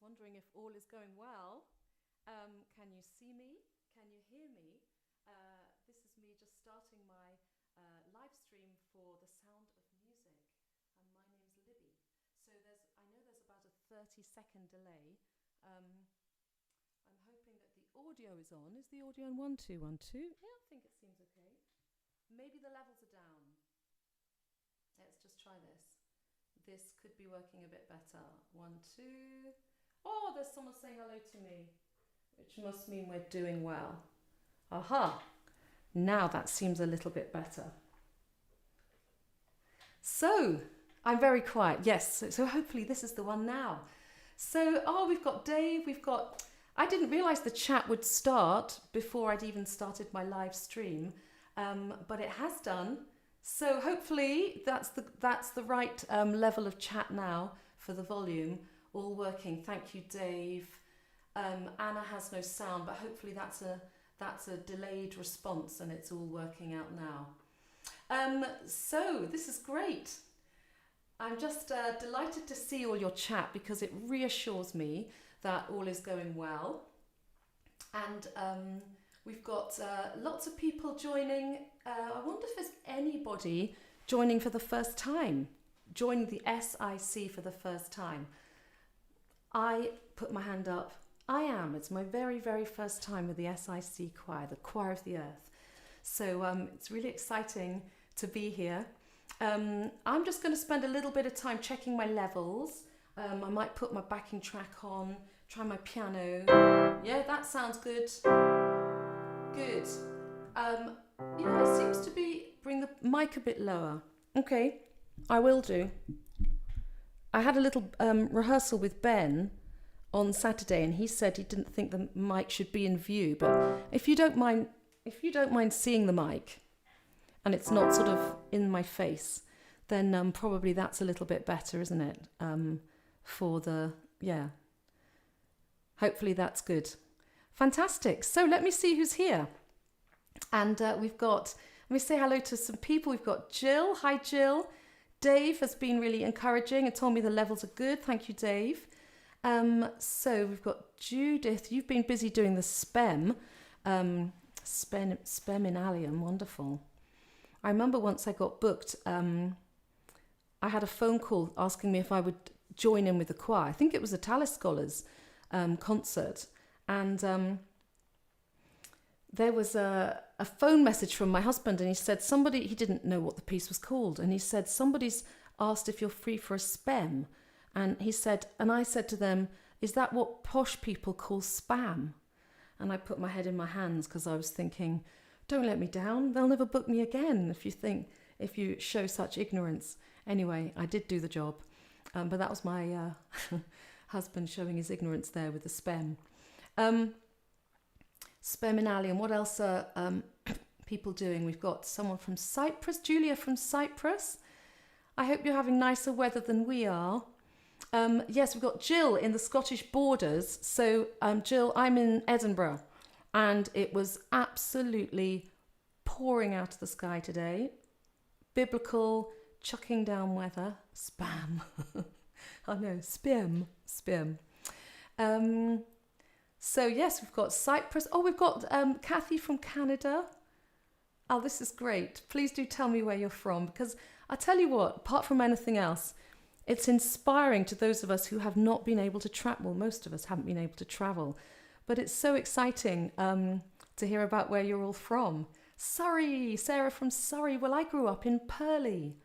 wondering if all is going well. Can you see me? Can you hear me? This is me just starting my live stream for the sound of music. My name's Libby. So I know there's about a 30-second delay. I'm hoping that the audio is on. Is the audio on? 1, 2, 1, 2. Yeah, I think it seems okay. Maybe the levels are down. Let's just try this. This could be working a bit better. 1, 2. Oh, there's someone saying hello to me, which must mean we're doing well. Aha! Now that seems a little bit better. So, I'm very quiet. Yes, so hopefully this is the one now. So, we've got Dave, I didn't realise the chat would start before I'd even started my live stream, but it has done. So hopefully that's the right level of chat now for the volume, all working. Thank you, Dave. Anna has no sound, but hopefully that's a delayed response and it's all working out now. So this is great. I'm just delighted to see all your chat because it reassures me that all is going well. And we've got lots of people joining. I wonder if there's anybody joining for the first time, joining the SIC for the first time. I put my hand up. I am. It's my very, very first time with the SIC choir, the Choir of the Earth. So it's really exciting to be here. I'm just going to spend a little bit of time checking my levels. I might put my backing track on, try my piano. Yeah, that sounds good. Good. It seems to bring the mic a bit lower. Okay, I will do. I had a little rehearsal with Ben on Saturday, and he said he didn't think the mic should be in view. But if you don't mind seeing the mic, and it's not sort of in my face, then probably that's a little bit better, isn't it? Hopefully that's good. Fantastic. So let me see who's here. And let me say hello to some people. We've got Jill. Hi, Jill. Dave has been really encouraging and told me the levels are good. Thank you, Dave. So we've got Judith. You've been busy doing the spem in allium. Wonderful. I remember once I got booked, I had a phone call asking me if I would join in with the choir. I think it was a Talis Scholars concert. And there was a phone message from my husband, and he said he didn't know what the piece was called, and he said, somebody's asked if you're free for a spem. And I said to them, is that what posh people call spam? And I put my head in my hands because I was thinking, don't let me down. They'll never book me again if you show such ignorance. Anyway, I did do the job. But that was my husband showing his ignorance there with the spem. Spem in allium. What else are people doing? We've got someone from Cyprus, Julia from Cyprus. I hope you're having nicer weather than we are. Yes, we've got Jill in the Scottish borders. So, Jill, I'm in Edinburgh, and it was absolutely pouring out of the sky today. Biblical, chucking down weather. Spam. Oh no, spam. So yes, we've got Cyprus. Oh, we've got Kathy from Canada. Oh, this is great. Please do tell me where you're from, because I tell you what, apart from anything else, it's inspiring to those of us who have not been able to travel. Well, most of us haven't been able to travel, but it's so exciting to hear about where you're all from. Surrey, Sarah from Surrey. Well, I grew up in Purley.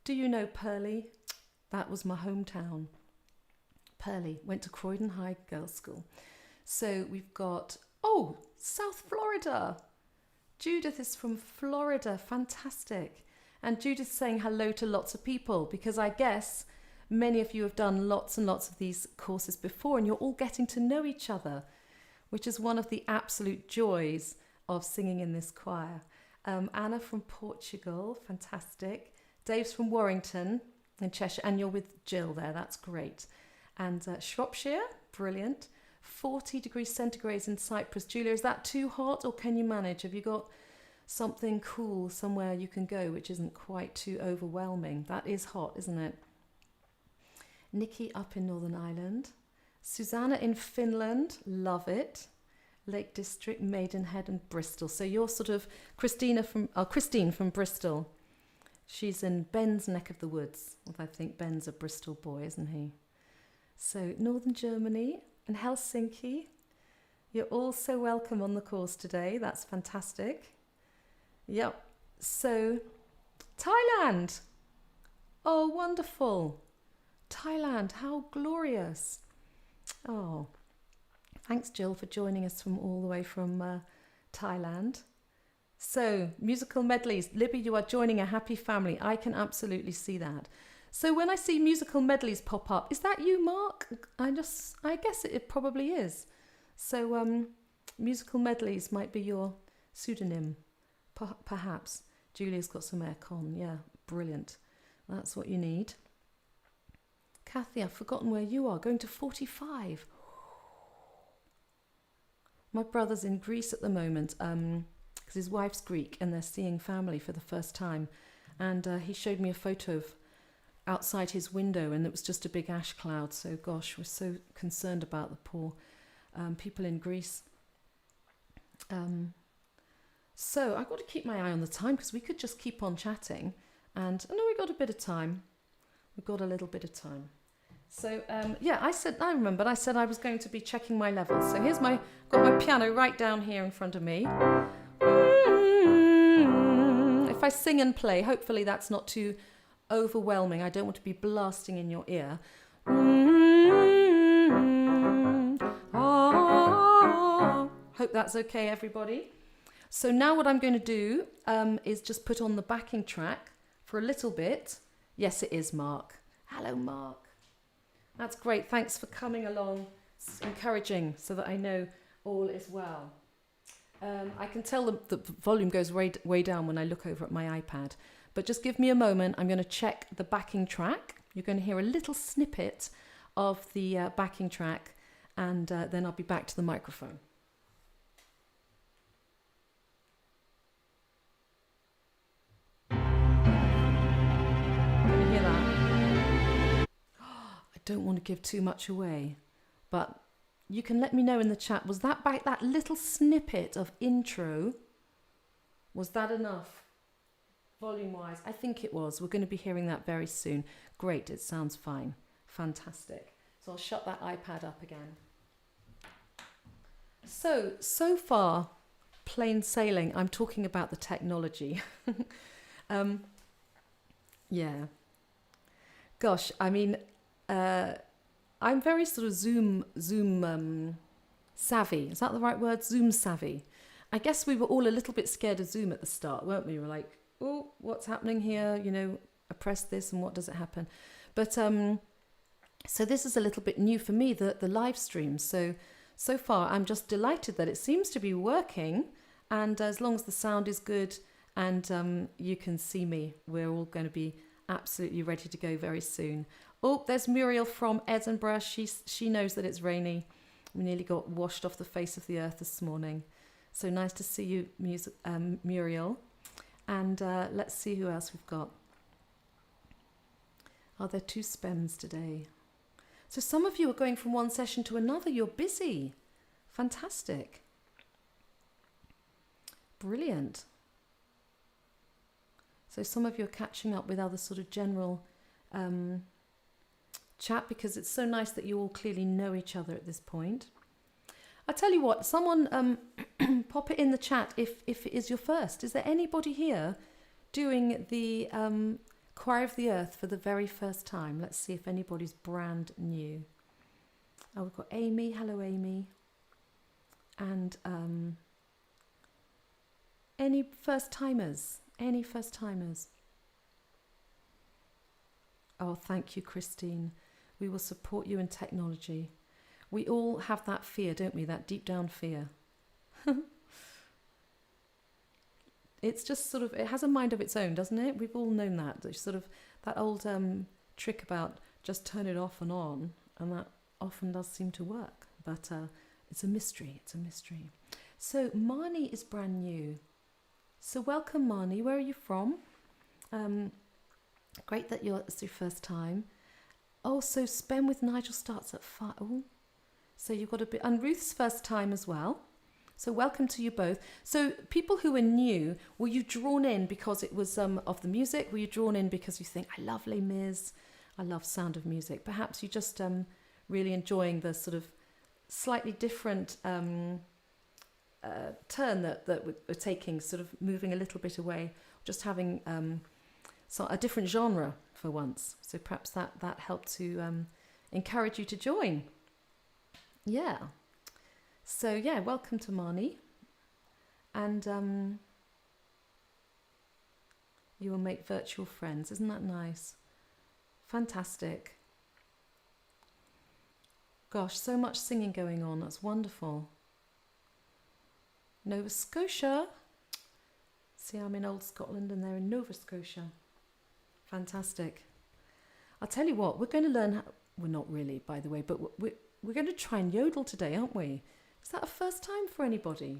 Do you know Purley? That was my hometown. Purley. Went to Croydon High Girls' School. So we've got, South Florida. Judith is from Florida. Fantastic. And Judith's saying hello to lots of people, because I guess many of you have done lots and lots of these courses before, and you're all getting to know each other, which is one of the absolute joys of singing in this choir. Anna from Portugal. Fantastic. Dave's from Warrington in Cheshire, and you're with Jill there. That's great. And Shropshire. Brilliant. 40 degrees centigrade in Cyprus. Julia, is that too hot, or can you manage? Have you got something cool somewhere you can go which isn't quite too overwhelming? That is hot, isn't it? Nikki up in Northern Ireland. Susanna in Finland, love it. Lake District, Maidenhead and Bristol. So you're sort of Christine from Bristol. She's in Ben's neck of the woods. I think Ben's a Bristol boy, isn't he? So Northern Germany and Helsinki. You're all so welcome on the course today. That's fantastic. Yep. So Thailand. Oh, wonderful. Thailand, how glorious. Oh, thanks, Jill, for joining us from all the way from Thailand. So, musical medleys. Libby, you are joining a happy family. I can absolutely see that. So when I see musical medleys pop up, is that you, Mark? I guess it probably is. So musical medleys might be your pseudonym, perhaps. Julia's got some aircon. Yeah, brilliant. That's what you need. Kathy, I've forgotten where you are. Going to 45. My brother's in Greece at the moment because his wife's Greek and they're seeing family for the first time. And he showed me a photo of outside his window and it was just a big ash cloud. So, gosh, we're so concerned about the poor people in Greece. So I've got to keep my eye on the time because we could just keep on chatting. And I know we've got a bit of time. We've got a little bit of time. So, I remembered I said I was going to be checking my levels. So I've got my piano right down here in front of me. If I sing and play, hopefully that's not too overwhelming. I don't want to be blasting in your ear. Hope that's okay, everybody. So now what I'm going to do is just put on the backing track for a little bit. Yes, it is Mark. Hello, Mark. That's great. Thanks for coming along. It's encouraging so that I know all is well. I can tell the volume goes way down when I look over at my iPad. But just give me a moment. I'm going to check the backing track. You're going to hear a little snippet of the backing track and then I'll be back to the microphone. Don't want to give too much away, but you can let me know in the chat, was that little snippet of intro, was that enough volume wise? I think it was. We're going to be hearing that very soon. Great, it sounds fine. Fantastic. So I'll shut that iPad up again. So far, plain sailing, I'm talking about the technology. Yeah. Gosh, I mean, I'm very sort of Zoom savvy. Is that the right word? Zoom savvy. I guess we were all a little bit scared of Zoom at the start, weren't we? We were like, oh, what's happening here? You know, I press this and what does it happen? But so this is a little bit new for me, the live stream. So far, I'm just delighted that it seems to be working. And as long as the sound is good and you can see me, we're all going to be absolutely ready to go very soon. Oh, there's Muriel from Edinburgh. She knows that it's rainy. We nearly got washed off the face of the earth this morning. So nice to see you, Muriel. And let's see who else we've got. Are there 2 spems today? So some of you are going from one session to another. You're busy. Fantastic. Brilliant. So some of you are catching up with other sort of general chat because it's so nice that you all clearly know each other at this point. I tell you what, someone pop it in the chat if it is your first. Is there anybody here doing the Choir of the Earth for the very first time? Let's see if anybody's brand new. Oh, we've got Amy. Hello, Amy. And any first timers? Any first timers? Oh, thank you, Christine. We will support you in technology. We all have that fear, don't we? That deep down fear. It's just sort of, it has a mind of its own, doesn't it? We've all known that. There's sort of that old trick about just turn it off and on, and that often does seem to work. But it's a mystery. It's a mystery. So Marnie is brand new. So welcome, Marnie. Where are you from? Great that it's your first time. Oh, so Spem with Nigel starts at 5. Oh, So you've got a bit, and Ruth's first time as well. So welcome to you both. So people who are new, were you drawn in because it was of the music? Were you drawn in because you think, I love Les Mis, I love Sound of Music? Perhaps you just really enjoying the sort of slightly different turn that we're taking, sort of moving a little bit away, just having a different genre for once. So perhaps that helped to encourage you to join. Yeah. So yeah, welcome to Marnie. And you will make virtual friends. Isn't that nice? Fantastic. Gosh, so much singing going on. That's wonderful. Nova Scotia. See, I'm in old Scotland and they're in Nova Scotia. Fantastic. I'll tell you what, we're going to learn... We're not really, by the way, but we're going to try and yodel today, aren't we? Is that a first time for anybody?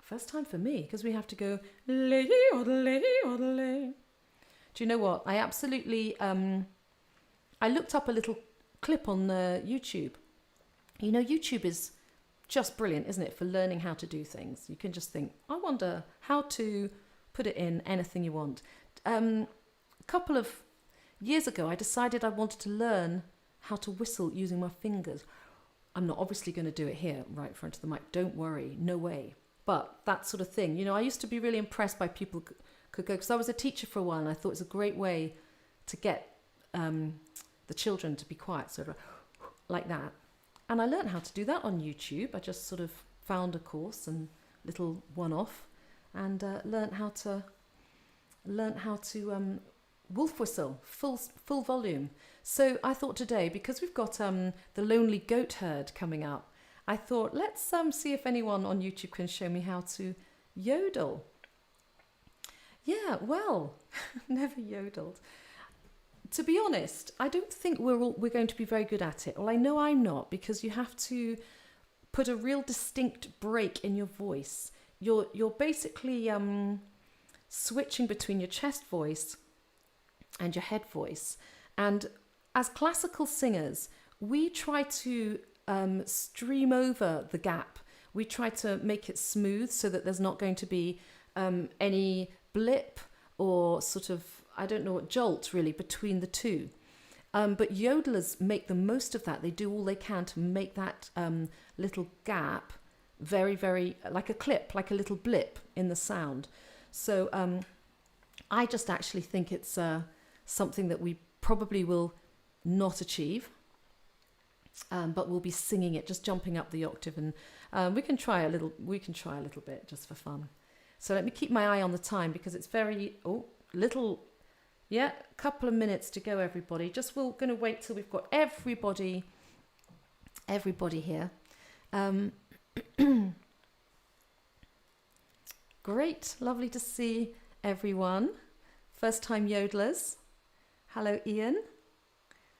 First time for me, because we have to go... Do you know what? I absolutely... I looked up a little clip on YouTube. You know, YouTube is just brilliant, isn't it, for learning how to do things. You can just think, I wonder how to put it in anything you want. A couple of years ago, I decided I wanted to learn how to whistle using my fingers. I'm not obviously going to do it here, right in front of the mic. Don't worry, no way. But that sort of thing. You know, I used to be really impressed by people who could go, because I was a teacher for a while, and I thought it was a great way to get the children to be quiet, sort of like that. And I learned how to do that on YouTube. I just sort of found a course and little one-off, and learned how to wolf whistle full volume. So I thought today, because we've got the Lonely Goat Herd coming up, I thought let's see if anyone on YouTube can show me how to yodel. Yeah, well, never yodeled. To be honest, I don't think we're going to be very good at it. Well, I know I'm not, because you have to put a real distinct break in your voice. You're basically switching between your chest voice and your head voice. And as classical singers, we try to stream over the gap. We try to make it smooth so that there's not going to be any blip or sort of, I don't know what, jolt really between the two. But yodelers make the most of that. They do all they can to make that little gap very, very, like a clip, like a little blip in the sound. So I just actually think it's something that we probably will not achieve, but we'll be singing it, just jumping up the octave, and we can try a little bit just for fun. So let me keep my eye on the time, because it's very couple of minutes to go, everybody. We're going to wait till we've got everybody here. Great, lovely to see everyone. First time yodelers. Hello, Ian.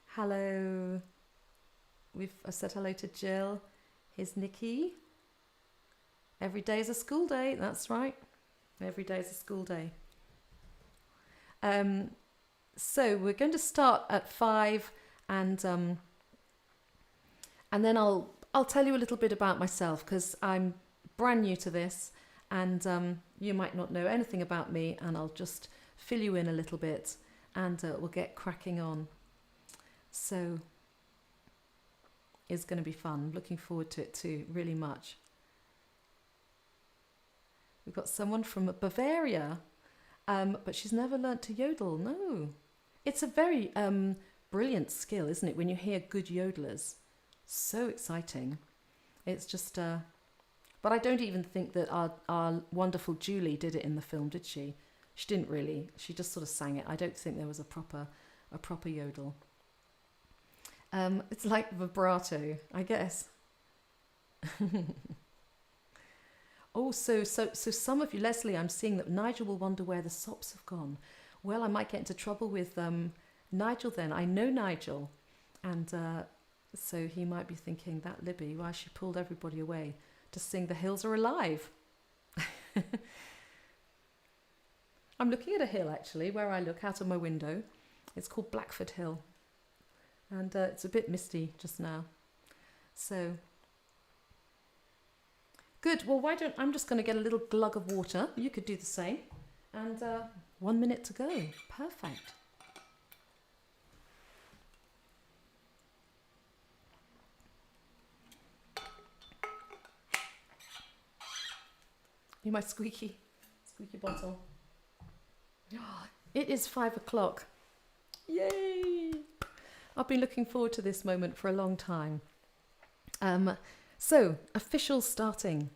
Hello. I said hello to Jill. Here's Nikki. Every day is a school day. That's right. Every day is a school day. So we're going to start at 5, and then I'll tell you a little bit about myself, because I'm brand new to this, and you might not know anything about me, and I'll just fill you in a little bit, and we'll get cracking on. So it's going to be fun. Looking forward to it too, really much. We've got someone from Bavaria, but she's never learnt to yodel. No, it's a very brilliant skill, isn't it? When you hear good yodelers, so exciting. It's just, but I don't even think that our wonderful Julie did it in the film, did she? She didn't really. She just sort of sang it. I don't think there was a proper yodel. It's like vibrato, I guess. Oh, so some of you, Leslie, I'm seeing that Nigel will wonder where the sops have gone. Well, I might get into trouble with Nigel then. I know Nigel, and so he might be thinking, that Libby, why she pulled everybody away to sing The Hills Are Alive. I'm looking at a hill, actually, where I look out of my window. It's called Blackford Hill, and it's a bit misty just now. So good. Well, I'm just going to get a little glug of water. You could do the same. And 1 minute to go. Perfect. You my squeaky bottle. It is 5 o'clock. Yay! I've been looking forward to this moment for a long time. So, official session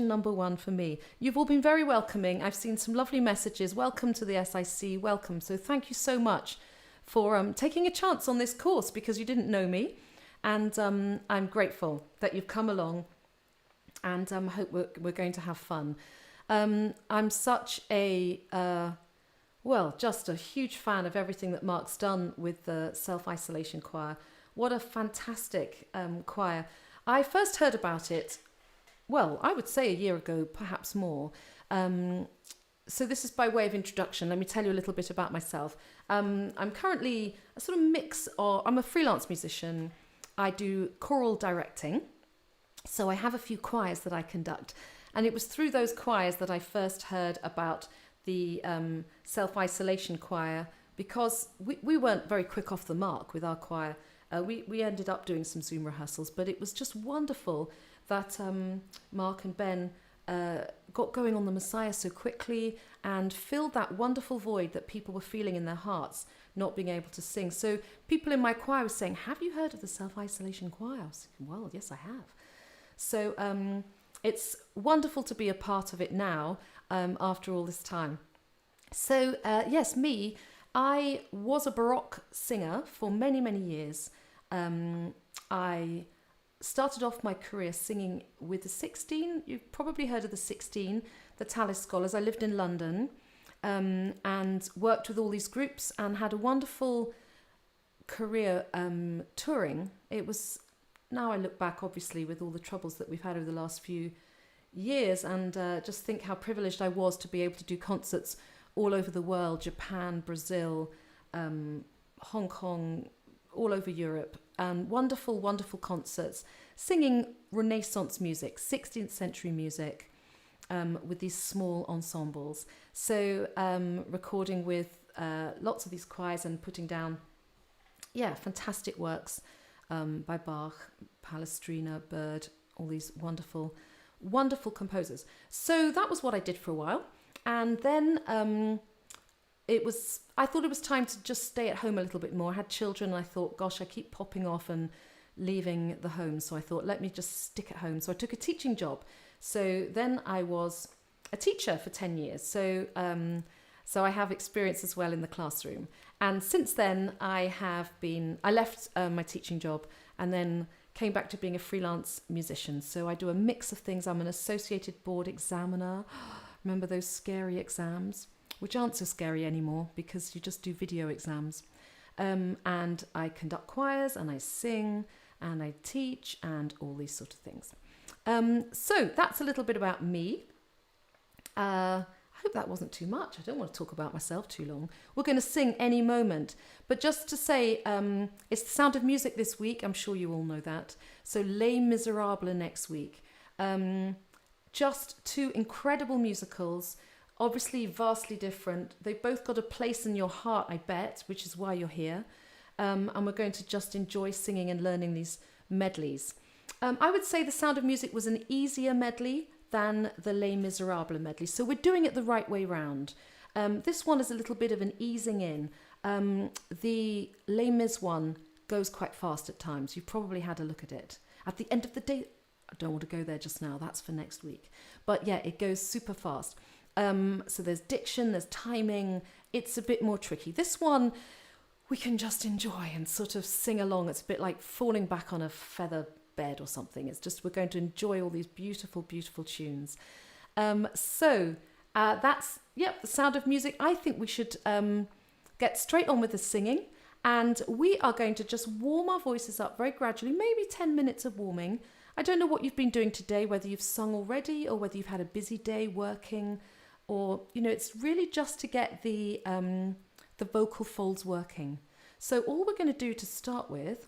number 1 for me. You've all been very welcoming. I've seen some lovely messages. Welcome to the SIC. Welcome. So thank you so much for taking a chance on this course because you didn't know me. And I'm grateful that you've come along. And I hope we're going to have fun. I'm such just a huge fan of everything that Mark's done with the Self-Isolation Choir. What a fantastic choir. I first heard about it, I would say a year ago, perhaps more. So this is by way of introduction. Let me tell you a little bit about myself. I'm currently a sort of mix of, I'm a freelance musician. I do choral directing. So I have a few choirs that I conduct. And it was through those choirs that I first heard about the Self-Isolation Choir because we weren't very quick off the mark with our choir. We ended up doing some Zoom rehearsals, but it was just wonderful that Mark and Ben got going on the Messiah so quickly and filled that wonderful void that people were feeling in their hearts, not being able to sing. So people in my choir were saying, have you heard of the Self-Isolation Choir? I was thinking, well, yes, I have. So it's wonderful to be a part of it now after all this time. So yes, I was a Baroque singer for many, many years. I started off my career singing with the 16. You've probably heard of the 16, the Tallis Scholars. I lived in London and worked with all these groups and had a wonderful career touring. It was, now I look back, obviously, with all the troubles that we've had over the last few years and just think how privileged I was to be able to do concerts all over the world, Japan, Brazil, Hong Kong, all over Europe, and wonderful, wonderful concerts, singing Renaissance music, 16th century music, with these small ensembles. So recording with lots of these choirs and putting down, fantastic works by Bach, Palestrina, Bird, all these wonderful, wonderful composers. So that was what I did for a while. And then I thought it was time to just stay at home a little bit more. I had children and I thought, gosh, I keep popping off and leaving the home. So I thought, let me just stick at home. So I took a teaching job. So then I was a teacher for 10 years. So I have experience as well in the classroom. And since then I left my teaching job and then came back to being a freelance musician. So I do a mix of things. I'm an associated board examiner. Remember those scary exams, which aren't so scary anymore because you just do video exams. And I conduct choirs and I sing and I teach and all these sort of things. So that's a little bit about me. I hope that wasn't too much. I don't want to talk about myself too long. We're going to sing any moment. But just to say, it's the Sound of Music this week. I'm sure you all know that. So Les Miserables next week. Just two incredible musicals, obviously vastly different. They've both got a place in your heart, I bet, which is why you're here. And we're going to just enjoy singing and learning these medleys. I would say The Sound of Music was an easier medley than the Les Miserables medley. So we're doing it the right way round. This one is a little bit of an easing in. The Les Mis one goes quite fast at times. You've probably had a look at it. At the end of the day, I don't want to go there just now. That's for next week. But yeah, it goes super fast. So there's diction, there's timing. It's a bit more tricky. This one, we can just enjoy and sort of sing along. It's a bit like falling back on a feather bed or something. It's just, we're going to enjoy all these beautiful, beautiful tunes. That's, The Sound of Music. I think we should get straight on with the singing. And we are going to just warm our voices up very gradually, maybe 10 minutes of warming. I don't know what you've been doing today, whether you've sung already or whether you've had a busy day working, or, it's really just to get the vocal folds working. So all we're going to do to start with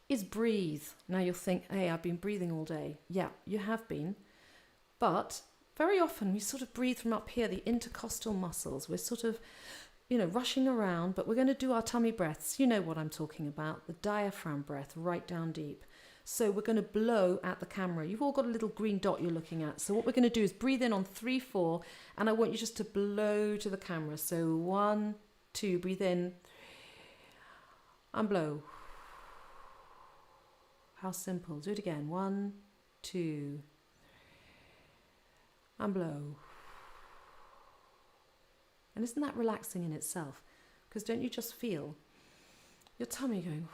is breathe. Now you'll think, hey, I've been breathing all day. Yeah, you have been. But very often we sort of breathe from up here, the intercostal muscles. We're sort of, rushing around, but we're going to do our tummy breaths. You know what I'm talking about, the diaphragm breath, right down deep. So we're going to blow at the camera. You've all got a little green dot you're looking at. So what we're going to do is breathe in on 3, 4, and I want you just to blow to the camera. So 1, 2, breathe in and blow. How simple. Do it again. 1, 2, and blow. And isn't that relaxing in itself? Because don't you just feel your tummy going,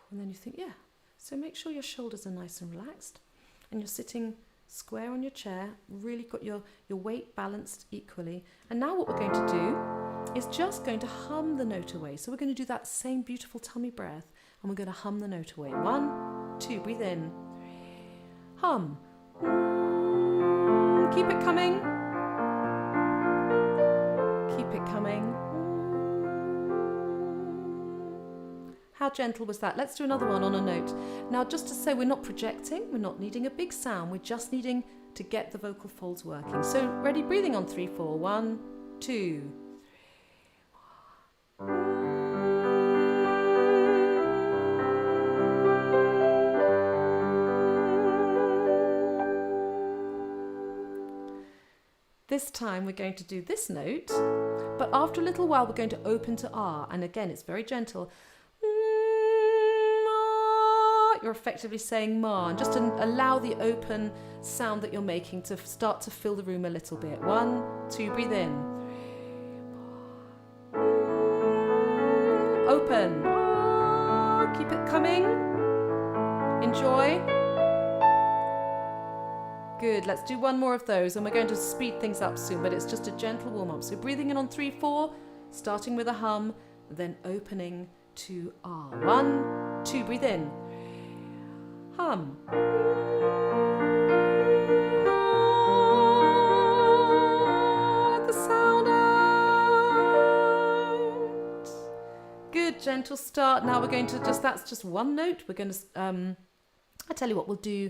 and then you think, yeah. So make sure your shoulders are nice and relaxed and you're sitting square on your chair, really got your weight balanced equally. And now what we're going to do is just going to hum the note away. So we're going to do that same beautiful tummy breath and we're going to hum the note away. 1, 2, breathe in, hum. Keep it coming. Keep it coming. How gentle was that? Let's do another one on a note. Now, just to say, we're not projecting, we're not needing a big sound, we're just needing to get the vocal folds working. So, ready, breathing on 3, 4, 1, 2. This time we're going to do this note, but after a little while we're going to open to R, and again it's very gentle. You're effectively saying ma, and just allow the open sound that you're making to start to fill the room a little bit. 1, 2, breathe in. Open. Keep it coming. Enjoy. Good, let's do one more of those, and we're going to speed things up soon, but it's just a gentle warm-up. So breathing in on 3, 4, starting with a hum, then opening to R. 1, 2, breathe in. Hum. Let the sound out. Good, gentle start. Now we're going to that's just one note. We're going to, I tell you what, we'll do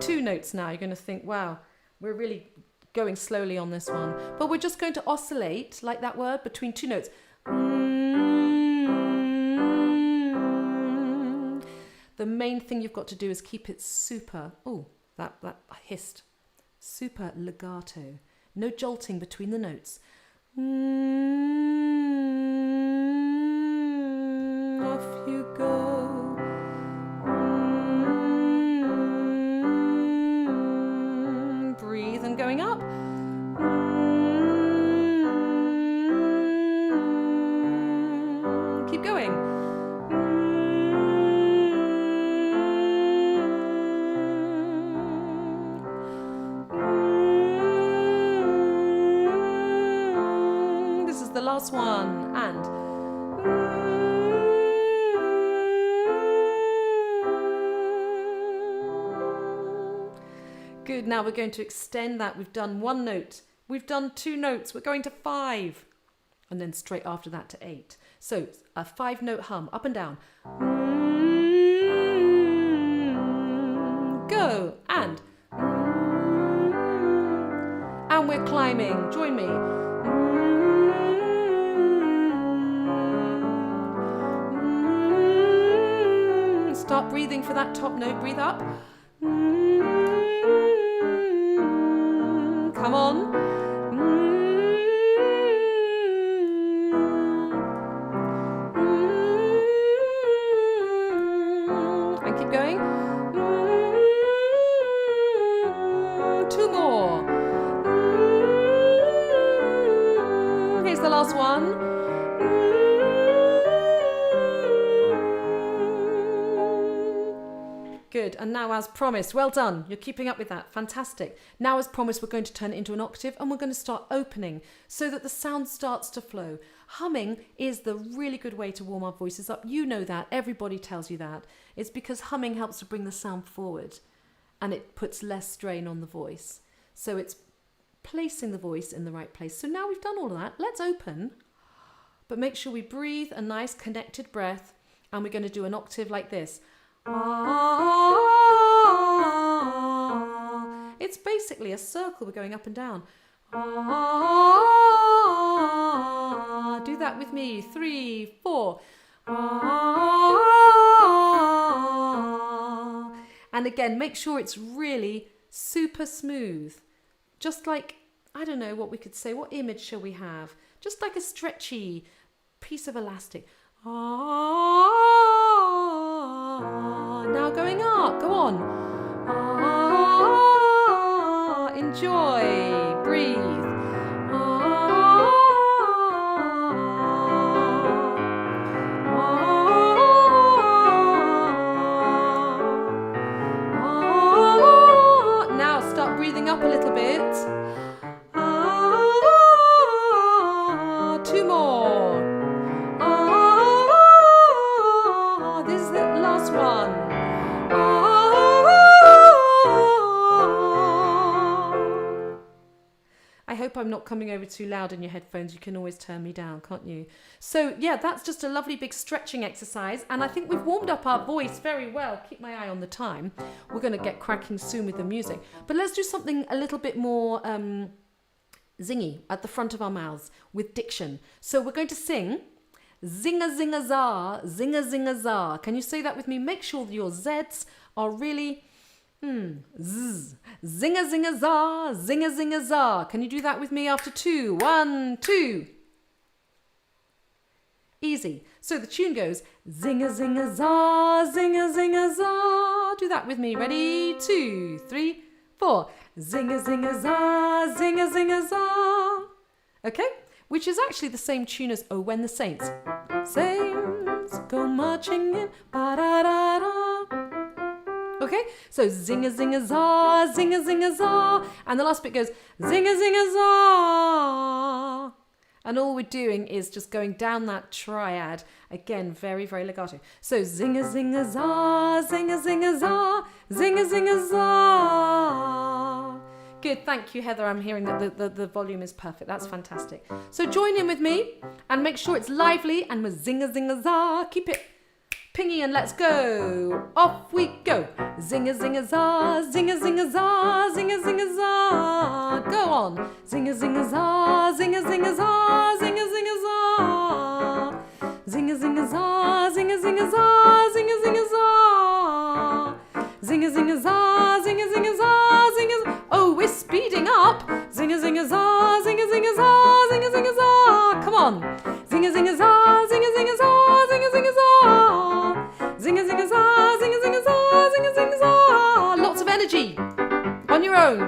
2 notes now. You're going to think, wow, we're really going slowly on this one. But we're just going to oscillate, like that word, between 2 notes. The main thing you've got to do is keep it super, that hissed, super legato. No jolting between the notes. Off you go. Breathe and going up. Keep going. The last one, and good. Now we're going to extend that. We've done 1 note, we've done 2 notes, we're going to 5, and then straight after that to 8. So a 5-note hum, up and down. Go, and we're climbing. Join me. Start breathing for that top note. Breathe up. Come on. And keep going. 2 more. Here's the last one. Good, and now as promised, well done, you're keeping up with that, fantastic. Now as promised, we're going to turn it into an octave and we're going to start opening so that the sound starts to flow. Humming is the really good way to warm our voices up. You know that, everybody tells you that. It's because humming helps to bring the sound forward and it puts less strain on the voice. So it's placing the voice in the right place. So now we've done all of that, let's open, but make sure we breathe a nice connected breath, and we're going to do an octave like this. Ah. It's basically a circle. We're going up and down. Ah. Do that with me. 3, 4. Ah. And again, make sure it's really super smooth. Just like, I don't know what we could say. What image shall we have? Just like a stretchy piece of elastic. Ah. Now going up. Go on. Ah. Enjoy. Breathe. Ah. Ah. Now start breathing up a little bit. Ah. 2 more. Ah. This is the last one. I hope I'm not coming over too loud in your headphones. You can always turn me down, can't you? So yeah, that's just a lovely big stretching exercise. And I think we've warmed up our voice very well. Keep my eye on the time. We're going to get cracking soon with the music. But let's do something a little bit more zingy at the front of our mouths with diction. So we're going to sing zinga zinga za, zinga zinga za. Can you say that with me? Make sure that your Zs are really... zzz. Zinga zinga za, zinga zinga za. Can you do that with me after 2? 1, 2. Easy. So the tune goes zinga zinga za, zinga zinga za. Do that with me. Ready? 2, 3, 4. Zinga zinga za, zinga zinga za. Okay? Which is actually the same tune as Oh When the Saints. Saints go marching in, ba-da-da-da. Okay, so zinga zinga za, zinga zinga za. And the last bit goes zinga zinga za. And all we're doing is just going down that triad. Again, very, very legato. So zinga zinga za, zinga zinga za, zinga zinga za. Good, thank you, Heather. I'm hearing that the volume is perfect. That's fantastic. So join in with me and make sure it's lively and with zinga zinga za. Keep it pingy and let's go. Off we go. Zinga zinga za, zinga zinga za, zinga zinga za. Go on. Zinga zinga za, zinga zinga za, zinga zinga za. Zinga zinga za, zinga zinga za, zinga zinga za. Zinga zinga za, zinga zinga za, zinga zinga. Oh, we're speeding up. Zinga zinga za, zinga zinga za, zinga zinga za. Come on. Zinga zinga za, zinga zinga za, zinga zinga za. Zinga zinga za, zinga zinga za, zinga zinga za. Lots of energy on your own.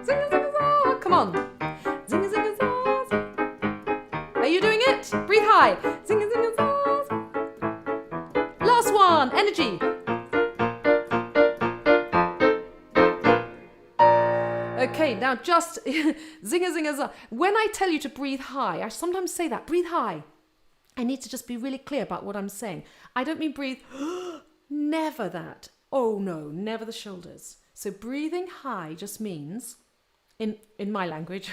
Zinga zinga za. Come on. Zinga zinga za. Are you doing it? Breathe high. Zinga zinga za. Last one. Energy. Okay, now just zinga zinga za. When I tell you to breathe high, I sometimes say that. Breathe high. I need to just be really clear about what I'm saying. I don't mean breathe, never that. Oh no, never the shoulders. So breathing high just means, in my language,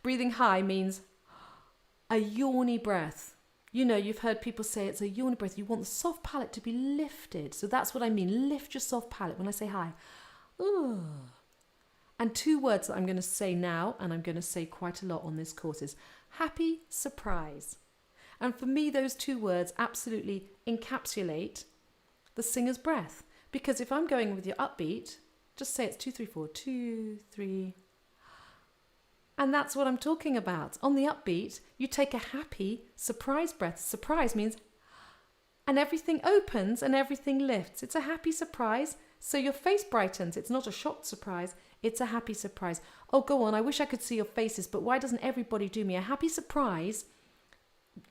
breathing high means a yawny breath. You know, you've heard people say it's a yawny breath. You want the soft palate to be lifted. So that's what I mean. Lift your soft palate when I say high. Ooh. And 2 words that I'm going to say now, and I'm going to say quite a lot on this course, is happy surprise. And for me, those 2 words absolutely encapsulate the singer's breath. Because if I'm going with your upbeat, just say it's 2, 3, 4, 2, 3. And that's what I'm talking about. On the upbeat, you take a happy surprise breath. Surprise means, and everything opens and everything lifts. It's a happy surprise. So your face brightens. It's not a shocked surprise. It's a happy surprise. Oh, go on. I wish I could see your faces, but why doesn't everybody do me? A happy surprise,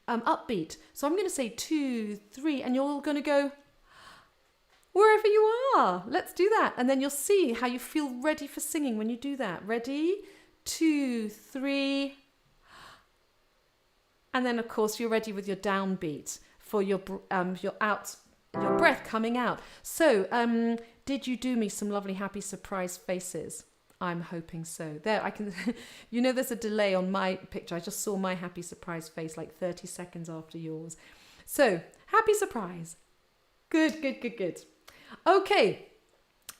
upbeat. So I'm going to say 2, 3, and you're all going to go wherever you are. Let's do that. And then you'll see how you feel ready for singing when you do that. Ready? 2, 3. And then, of course, you're ready with your downbeat for your breath coming out. So, did you do me some lovely happy surprise faces? I'm hoping so. There, I can, there's a delay on my picture. I just saw my happy surprise face like 30 seconds after yours. So, happy surprise. Good, good, good, good. Okay.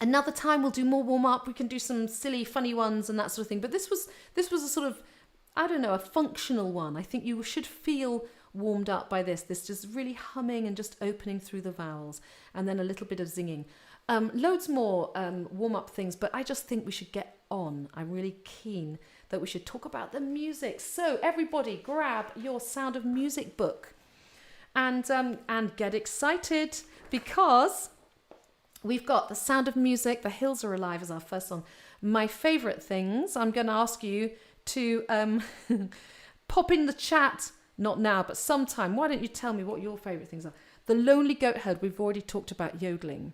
Another time we'll do more warm up. We can do some silly, funny ones and that sort of thing. But this was a sort of, I don't know, a functional one. I think you should feel warmed up by this. This just really humming and just opening through the vowels, and then a little bit of zinging. Loads more warm up things, but I just think we should get on. I'm really keen that we should talk about the music. So everybody, grab your Sound of Music book and get excited, because we've got The Sound of Music, The Hills Are Alive as our first song. My favourite things, I'm going to ask you to pop in the chat, not now, but sometime. Why don't you tell me what your favourite things are? The Lonely Goat Herd, we've already talked about yodeling.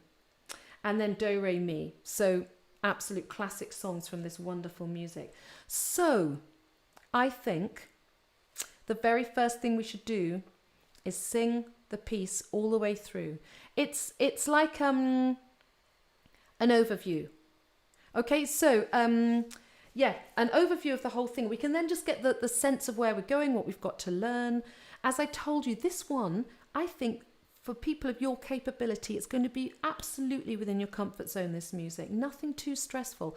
And then Do, Re, Mi. So absolute classic songs from this wonderful music. So I think the very first thing we should do is sing the piece all the way through. It's like an overview. Okay, so an overview of the whole thing. We can then just get the sense of where we're going, what we've got to learn. As I told you, this one, I think for people of your capability, it's going to be absolutely within your comfort zone, this music. Nothing too stressful.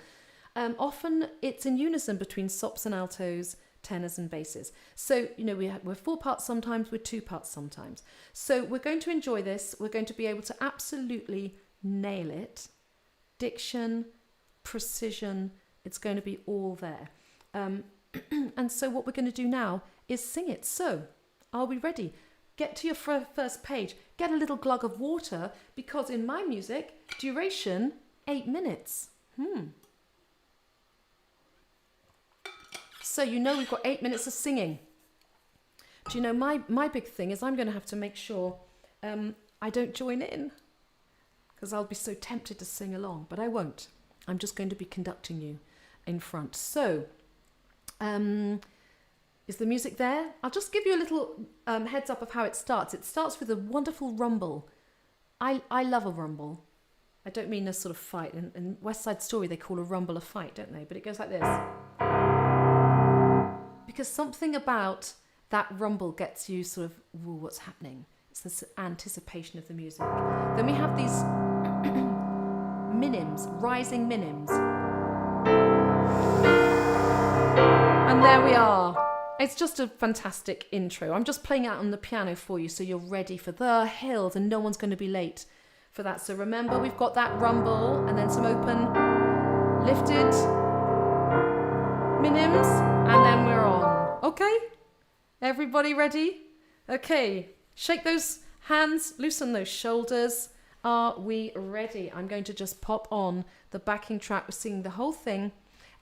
Often it's in unison between sops and altos, tenors and basses. So, we're 4 parts sometimes, we're 2 parts sometimes. So we're going to enjoy this. We're going to be able to absolutely nail it. Diction, precision, it's going to be all there. And so what we're going to do now is sing it. So, are we ready? Get to your first page. Get a little glug of water, because in my music, duration, 8 minutes. So we've got 8 minutes of singing. Do you know, my big thing is I'm going to have to make sure I don't join in, because I'll be so tempted to sing along, but I won't. I'm just going to be conducting you in front. So, is the music there? I'll just give you a little heads up of how it starts. It starts with a wonderful rumble. I love a rumble. I don't mean a sort of fight. In West Side Story, they call a rumble a fight, don't they? But it goes like this. Because something about that rumble gets you sort of, whoa, what's happening? It's this anticipation of the music. Then we have these minims, rising minims. And there we are. It's just a fantastic intro. I'm just playing out on the piano for you so you're ready for the hills, and no one's going to be late for that. So remember, we've got that rumble and then some open, lifted minims, and then we're on. Okay? Everybody ready? Okay. Shake those hands, loosen those shoulders. Are we ready? I'm going to just pop on the backing track. We're singing the whole thing,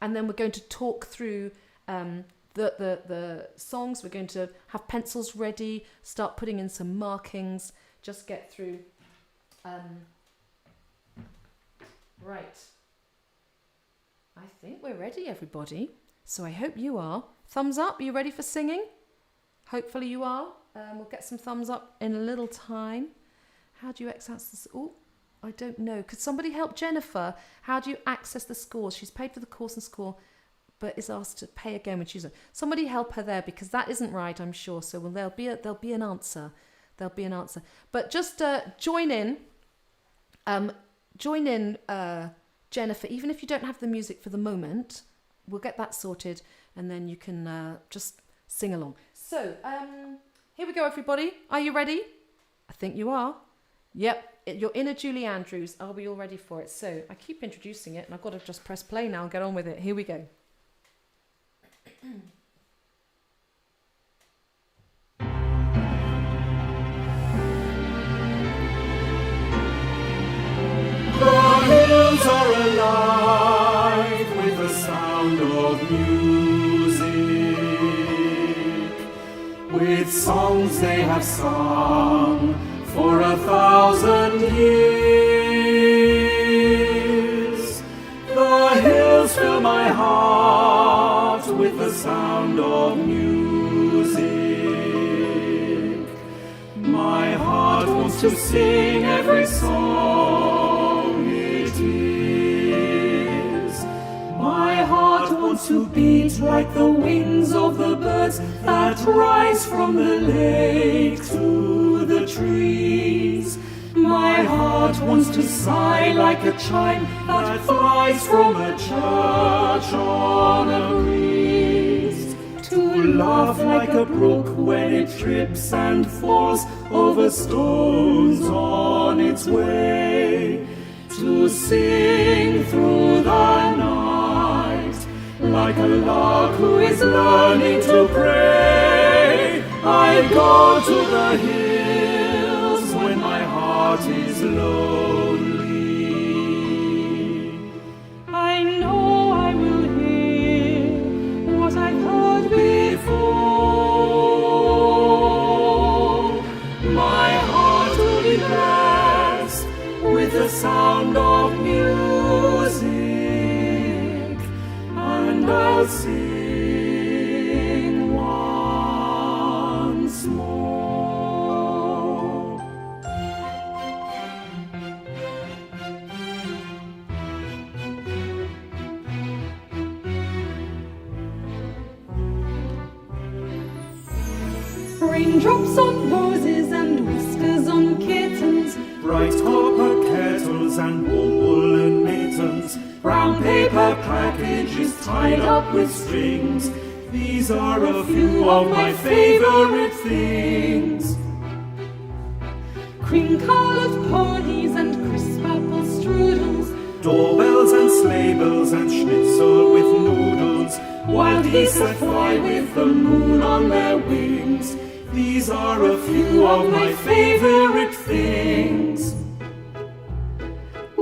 and then we're going to talk through the songs. We're going to have pencils ready, start putting in some markings, just get through. Right. I think we're ready, everybody. So I hope you are. Thumbs up. Are you ready for singing? Hopefully you are. We'll get some thumbs up in a little time. How do you access this? Oh, I don't know. Could somebody help Jennifer? How do you access the scores? She's paid for the course and score, but is asked to pay again when she's... Somebody help her there, because that isn't right, I'm sure. So there'll be an answer. There'll be an answer. But just join in. Jennifer, even if you don't have the music for the moment. We'll get that sorted, and then you can just sing along. So, here we go, everybody. Are you ready? I think you are. Yep, you're in a Julie Andrews. Are we all ready for it? So, I keep introducing it, and I've got to just press play now and get on with it. Here we go. The hills are alive with the sound of music, with songs they have sung for 1,000 years. The hills fill my heart with the sound of music. My heart wants to sing every song it is. My heart wants to beat like the wings of the birds that rise from the lake to the trees. My heart wants to sigh like a chime that flies from a church on a breeze, to laugh like a brook when it trips and falls over stones on its way, to sing through the night like a lark who is learning to pray. I go to the hills when my heart is lonely. I know I will hear what I've heard before. My heart will be blessed with the sound of music, and I'll sing once more. Raindrops on roses and whiskers on kittens, Bright copper kettles and warm woolen mittens, brown paper packages tied up with strings. These are a few of my favorite things. cream-colored ponies and crisp apple strudels, Doorbells and sleigh bells and schnitzel with noodles, wild geese that fly with the moon on their wings. These are a few of my favorite things.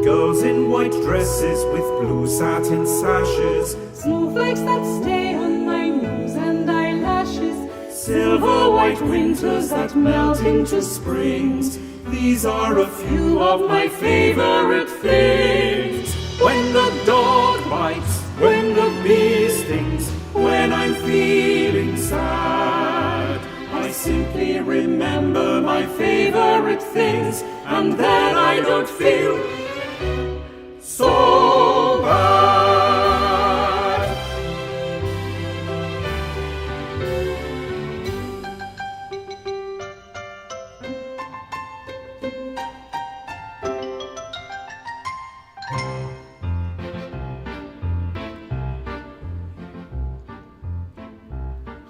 Girls in white dresses with blue satin sashes, snowflakes that stay on my nose and eyelashes, silver white winters that melt into springs. These are a few of my favorite things. When the dog bites, when the bee stings, when I'm feeling sad, I simply remember my favorite things, and then I don't feel so bad.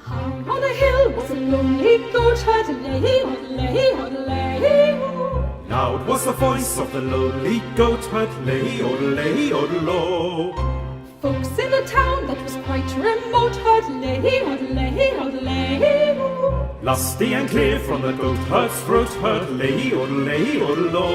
high on a hill was a lonely goat herd, lay-o-lay-o-lay-o. Now it was the voice of the lonely goat herd, lay-o-lay-o-lo. Folks in a town that was quite remote heard, lay-o-lay-o-lay-o. Lusty and clear from the goat herd's throat heard, lay-o-lay-o-lo.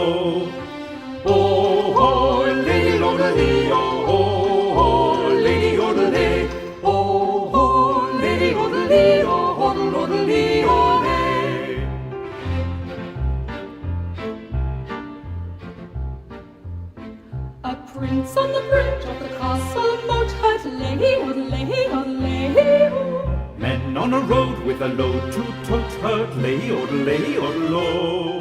Oh, lady-o-lay, oh, lady-o-lay, oh, lady-o-lay, oh, lady-o-lay. A prince on the bridge of the castle moat heard, lay-o-lay-o-lay-o. Men on a road with a load to tote heard, lay-o-lay-o-lo.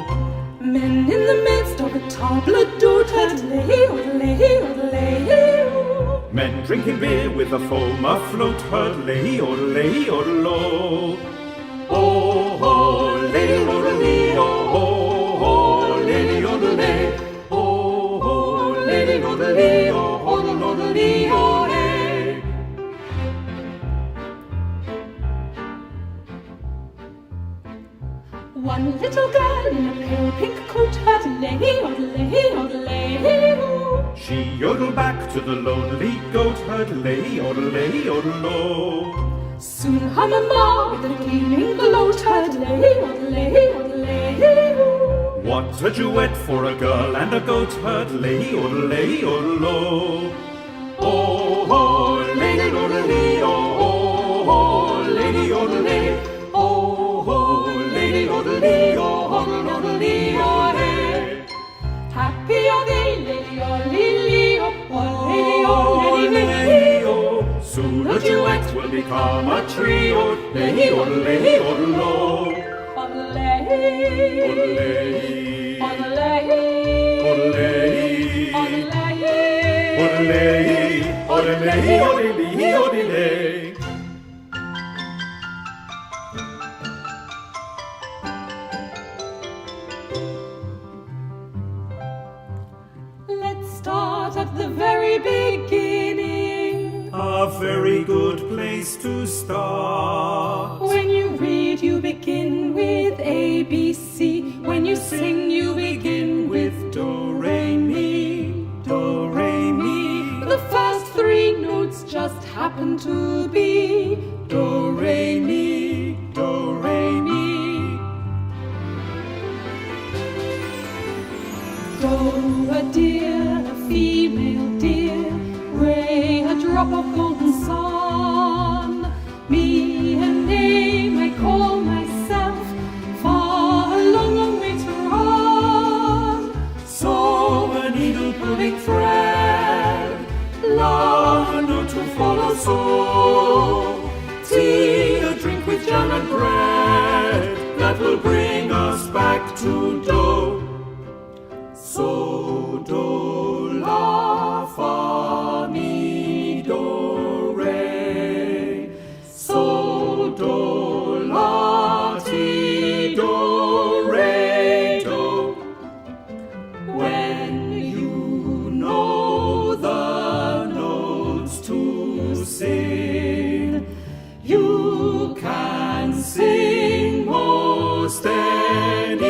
Men in the midst of a table d'hôte heard, lay-o-lay-o-lay-o. Men drinking beer with a foam afloat heard, lay-o-lay-o-lo. Oh, lady-o-lay, oh, lady-o-lay, oh, lady-o-lay, oh, lady-o-lay. One little girl in a pale pink coat heard, lay-o-lay-o-lay-o. She yodeled back to the lonely goat herd, lay-o-lay-o-lo. Soon her mamma with a gleaming gloat heard, lay-o-lay-o-lay-o. What a duet for a girl and a goat herd, lay-o-lay-o-lo. Oh, lady-o-lay, oh, lady-o-lay, oh, lady-o-lay, oh, lady-o-lay. Happy are they, lady-o-lay-o, Lay-o-lay-o. Soon a duet will become a trio, lay-o-lay-o-lo. on-a-lay, O-lay, on-a-lay, o-lay, on-a-lay. o-lay, o-lay, o-lay. very good place to start. When you read, you begin with A, B, C. When you sing, you begin with Do, re, mi, do, re, mi. the first three notes just happen to be Do, re, mi, do, re, mi. Do, a deer, a female deer. Re, a drop of golden sun. Me, a name I call myself. Far, a long, long way to run. So, a needle pulling thread. La, a note to follow. So, tea, a drink with jam and bread. That will bring us back to do. So, do, la, fa, mi, do, re. So, do, la, ti, do, re, do. When you know the notes to sing, you can sing most anything.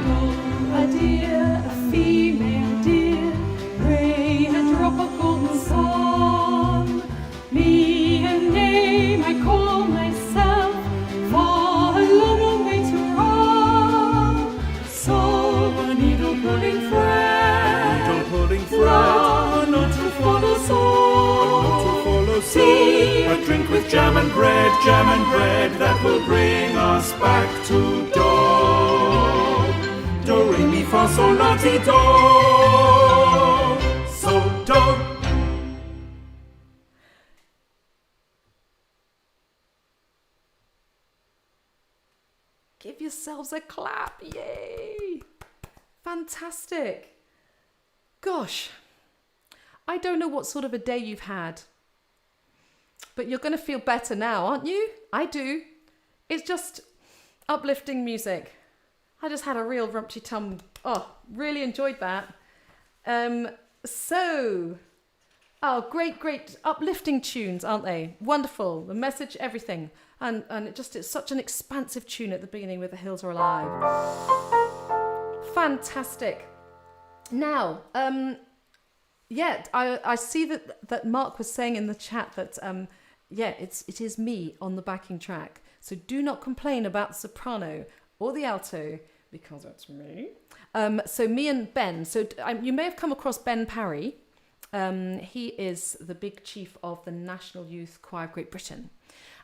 Do, a deer, a female deer. Re, a drop of golden sun. Me, a name I call myself. Far, a long, long way to run. So, a needle pulling thread. Needle pulling thread. Not to follow so. Not to follow so. Tea, a drink with jam and bread. Jam and bread that will bring us back to do. Do, re, mi, fa, sol, la, ti, do. So, do. Give yourselves a clap. Yay! Fantastic. Gosh, I don't know what sort of a day you've had, but you're going to feel better now, aren't you? I do. It's just uplifting music. I just had a real rumpty tum. Oh, really enjoyed that. Great uplifting tunes, aren't they? Wonderful. The message, everything. And it's such an expansive tune at the beginning with The Hills Are Alive. Fantastic. Now, I see that Mark was saying in the chat that it is me on the backing track. So do not complain about the soprano or the alto because it's me. So me and Ben. So you may have come across Ben Parry. He is the big chief of the National Youth Choir of Great Britain.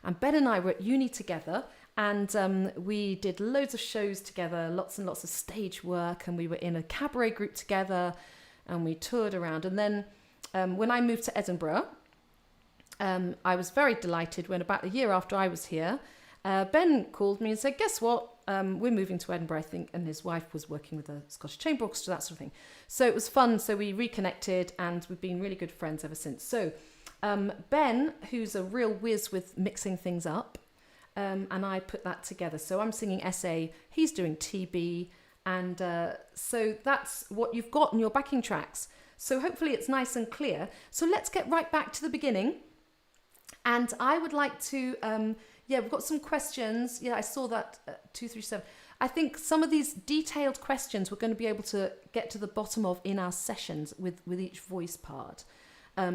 And Ben and I were at uni together, and we did loads of shows together, lots and lots of stage work, and we were in a cabaret group together, and we toured around. And then when I moved to Edinburgh, I was very delighted when about a year after I was here, Ben called me and said, guess what? We're moving to Edinburgh, I think, and his wife was working with the Scottish Chamber Orchestra, that sort of thing. So it was fun. So we reconnected, and we've been really good friends ever since. So Ben, who's a real whiz with mixing things up, and I put that together. So I'm singing SA, he's doing TB, and so that's what you've got in your backing tracks. So hopefully it's nice and clear. So let's get right back to the beginning. And I would like to... we've got some questions. Yeah, I saw that 237. I think some of these detailed questions we're going to be able to get to the bottom of in our sessions with each voice part.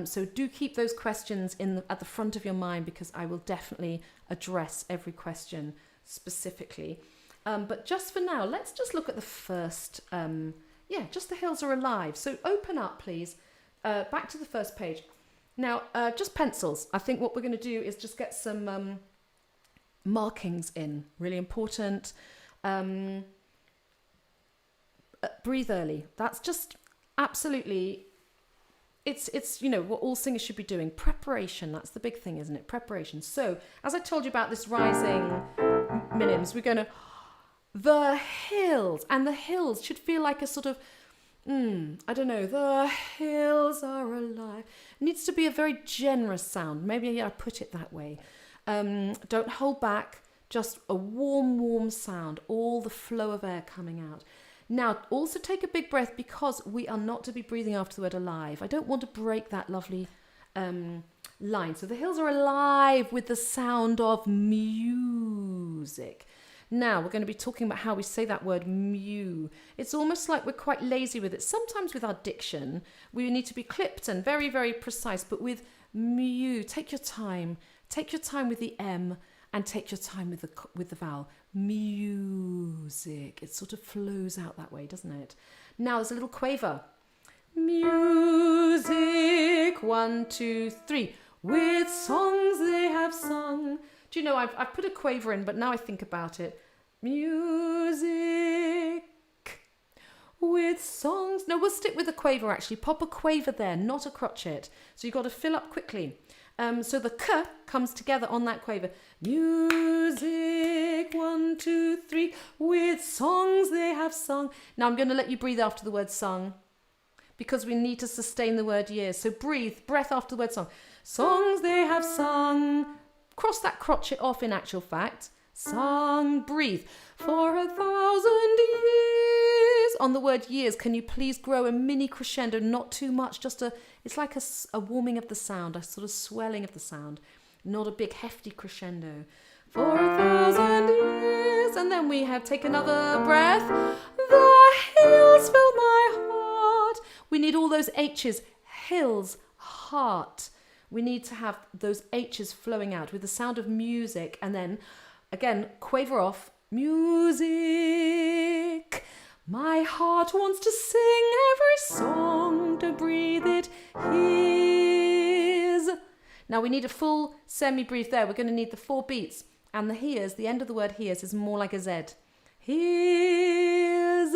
So do keep those questions at the front of your mind, because I will definitely address every question specifically. But just for now, let's just look at the first. Just The Hills Are Alive. So open up, please. Back to the first page. Now, just pencils. I think what we're going to do is just get some markings in. Really important. Breathe early. That's just absolutely... It's what all singers should be doing. Preparation, that's the big thing, isn't it? Preparation. So, as I told you about this rising minims, we're going to... The hills. And the hills should feel like a sort of... the hills are alive. It needs to be a very generous sound. Maybe I put it that way. Don't hold back. Just a warm, warm sound. All the flow of air coming out. Now, also take a big breath because we are not to be breathing after the word alive. I don't want to break that lovely line. So the hills are alive with the sound of music. Now, we're going to be talking about how we say that word mew. It's almost like we're quite lazy with it. Sometimes with our diction, we need to be clipped and very, very precise. But with mew, take your time. Take your time with the M and take your time with the vowel. Music. It sort of flows out that way, doesn't it? Now, there's a little quaver. Music, 1, 2, 3. With songs they have sung. Do you know, I've put a quaver in, but now I think about it. Music with songs. No, we'll stick with a quaver actually. Pop a quaver there, not a crotchet. So you've got to fill up quickly. So the k comes together on that quaver. Music, 1, 2, 3. With songs they have sung. Now I'm going to let you breathe after the word sung, because we need to sustain the word years. So breath after the word song. Songs they have sung. Cross that crotchet off in actual fact. Sung, breathe. For 1,000 years. On the word years, can you please grow a mini crescendo? Not too much, just it's like a warming of the sound, a sort of swelling of the sound. Not a big hefty crescendo. For 1,000 years. And then we take another breath. The hills fill my heart. We need all those H's. Hills, heart. We need to have those H's flowing out with the sound of music. And then, again, quaver off. Music. My heart wants to sing every song to breathe it his. Now we need a full semi-breathe there. We're going to need the 4 beats. And the hears, the end of the word hears is more like a Z. His.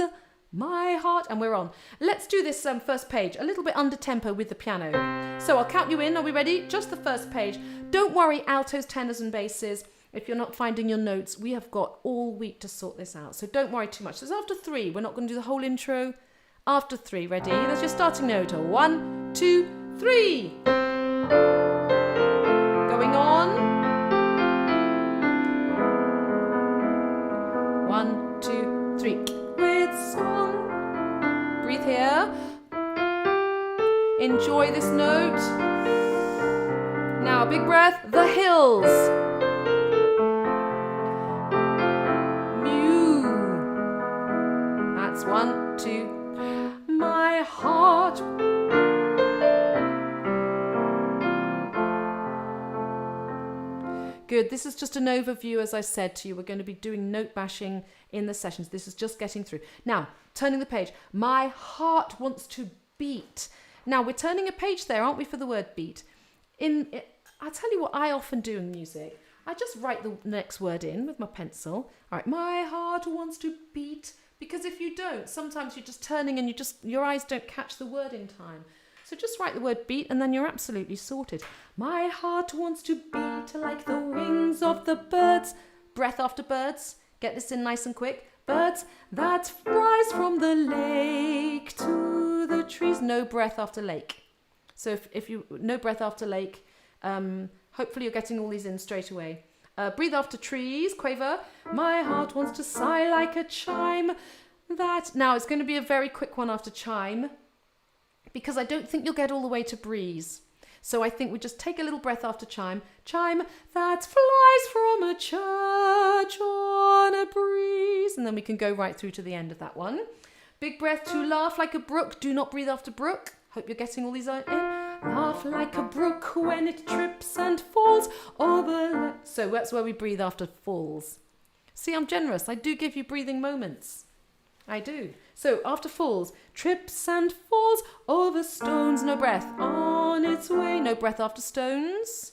My heart, and we're on. Let's do this first page, a little bit under tempo with the piano. So I'll count you in. Are we ready? Just the first page. Don't worry, altos, tenors and basses. If you're not finding your notes, we have got all week to sort this out. So don't worry too much. So it's after 3. We're not going to do the whole intro. After 3, ready? That's your starting note. 1, 2, 3. Going on. 1, 2, 3. With song. Breathe here. Enjoy this note. Now, big breath. The hills. Mew. That's 1, 2. My heart. Good. This is just an overview, as I said to you. We're going to be doing note bashing in the sessions. This is just getting through. Now, turning the page. My heart wants to beat. Now, we're turning a page there, aren't we, for the word beat? I'll tell you what I often do in music. I just write the next word in with my pencil. All right, my heart wants to beat. Because if you don't, sometimes you're just turning and your eyes don't catch the word in time. So just write the word beat and then you're absolutely sorted. My heart wants to beat like the wings of the birds. Breath after birds. Get this in nice and quick. Birds that rise from the lake to the trees. No breath after lake. So if you no breath after lake, hopefully you're getting all these in straight away. Breathe after trees, quaver. My heart wants to sigh like a chime. Now it's going to be a very quick one after chime, because I don't think you'll get all the way to breeze. So I think we just take a little breath after chime. Chime that flies from a church on a breeze. And then we can go right through to the end of that one. Big breath to laugh like a brook. Do not breathe after brook. Hope you're getting all these in. Laugh like a brook when it trips and falls over. So that's where we breathe after falls. See, I'm generous. I do give you breathing moments. I do. So after falls, trips and falls over stones. No breath. On its way. No breath after stones.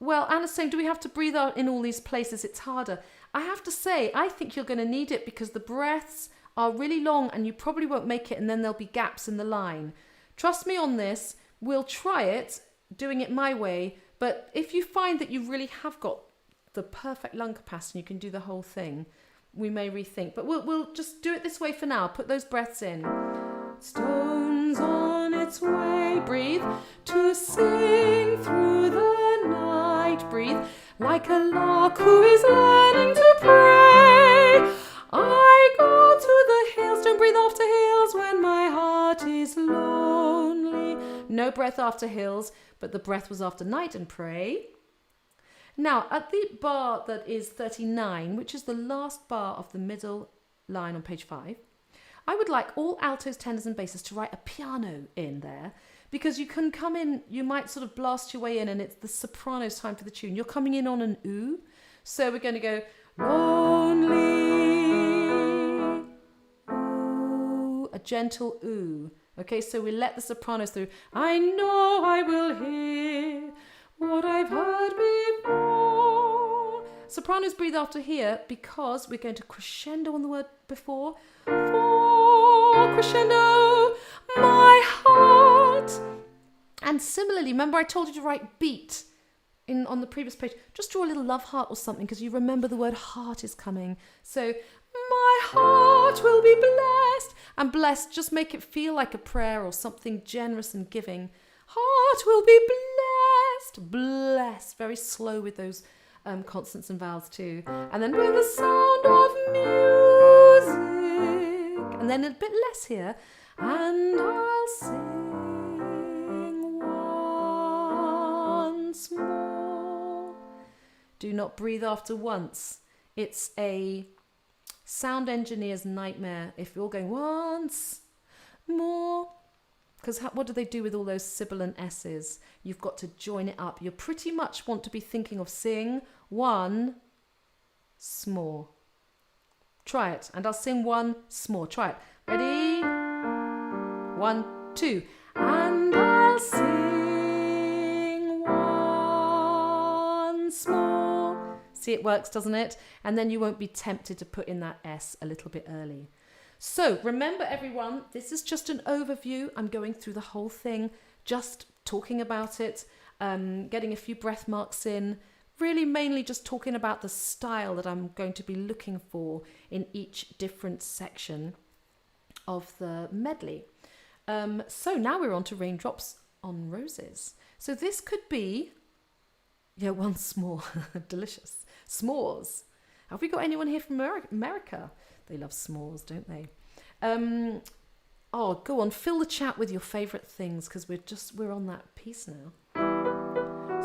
Well, Anna's saying, do we have to breathe out in all these places? It's harder. I have to say, I think you're going to need it because the breaths are really long and you probably won't make it, and then there'll be gaps in the line. Trust me on this. We'll try it, doing it my way. But if you find that you really have got the perfect lung capacity, you can do the whole thing, we may rethink. But we'll just do it this way for now. Put those breaths in. Stones on its way. Breathe. To sing through the night. Breathe. Like a lark who is learning to pray. I go to don't breathe after hills when my heart is lonely. No breath after hills, but the breath was after night and pray. Now, at the bar that is 39, which is the last bar of the middle line on page 5, I would like all altos, tenors and basses to write a piano in there, because you can come in, you might sort of blast your way in, and it's the soprano's time for the tune. You're coming in on an ooh, so we're going to go lonely, ooh, a gentle ooh. Okay, so we let the sopranos through. I know I will hear what I've heard before. Sopranos breathe after here because we're going to crescendo on the word before. For crescendo, my heart. And similarly, remember I told you to write beat on the previous page. Just draw a little love heart or something, because you remember the word heart is coming. So my heart will be blessed. And blessed, just make it feel like a prayer or something generous and giving. Heart will be blessed. Blessed. Very slow with those consonants and vowels too. And then with the sound of music. And then a bit less here. And I'll sing once more. Do not breathe after once. It's a sound engineer's nightmare if you're going once more. Because what do they do with all those sibilant S's? You've got to join it up. You pretty much want to be thinking of sing one small. Try it. And I'll sing one small. Try it. Ready? 1, 2. And I'll sing once more. See, it works, doesn't it? And then you won't be tempted to put in that S a little bit early. So remember, everyone, this is just an overview. I'm going through the whole thing, just talking about it, getting a few breath marks in, really mainly just talking about the style that I'm going to be looking for in each different section of the medley. So now we're on to Raindrops on Roses. So this could be, one s'more, delicious. S'mores. Have we got anyone here from America? They love s'mores, don't they? Go on, fill the chat with your favourite things, because we're on that piece now.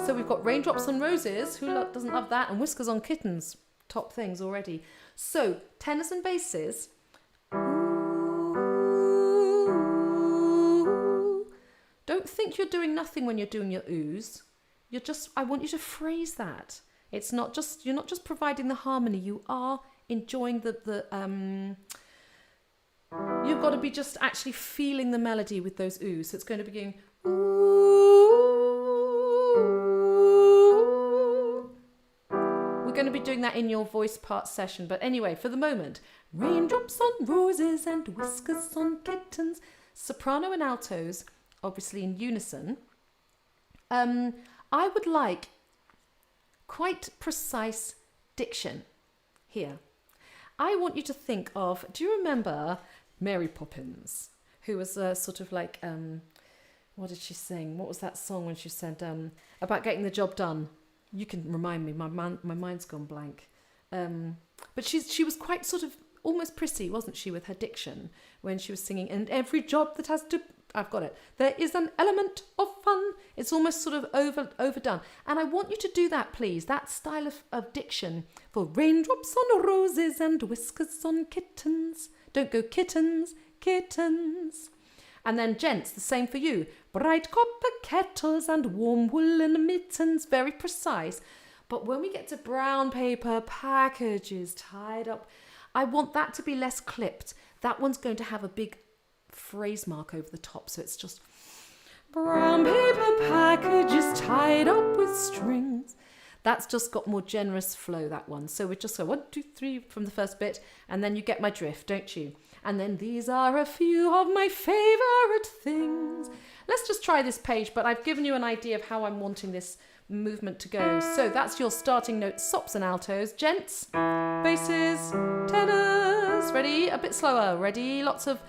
So we've got Raindrops on Roses, who doesn't love that, and Whiskers on Kittens, top things already. So, tenors and basses. Ooh. Don't think you're doing nothing when you're doing your oohs. I want you to phrase that. You're not just providing the harmony, you are enjoying you've got to be just actually feeling the melody with those oohs. So it's going to be going ooh. We're going to be doing that in your voice part session. But anyway, for the moment, raindrops on roses and whiskers on kittens. Soprano and altos, obviously in unison. I would like quite precise diction here. I want you to think of, do you remember Mary Poppins, who was sort of like, what did she sing? What was that song when she said about getting the job done? You can remind me, my mind's gone blank. But she was quite sort of almost prissy, wasn't she, with her diction when she was singing, and every job that has to, I've got it, there is an element of fun. It's almost sort of overdone. And I want you to do that, please, that style of diction for raindrops on roses and whiskers on kittens. Don't go kittens, kittens. And then gents, the same for you. Bright copper kettles and warm woolen mittens. Very precise. But when we get to brown paper packages tied up, I want that to be less clipped. That one's going to have a big phrase mark over the top, so it's just brown paper packages tied up with strings. That's just got more generous flow, that one. So we just go 1, 2, 3 from the first bit, and then you get my drift, don't you? And then these are a few of my favourite things. Let's just try this page, but I've given you an idea of how I'm wanting this movement to go. So that's your starting note, sops and altos. Gents, basses, tenors. Ready? A bit slower. Ready? Lots of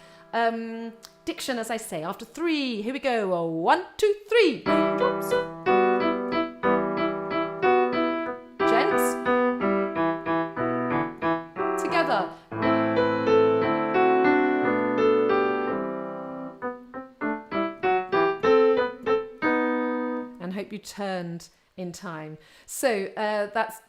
diction, as I say. After 3, here we go. 1, 2, 3. Raindrops. Gents. hope you turned in time. So that's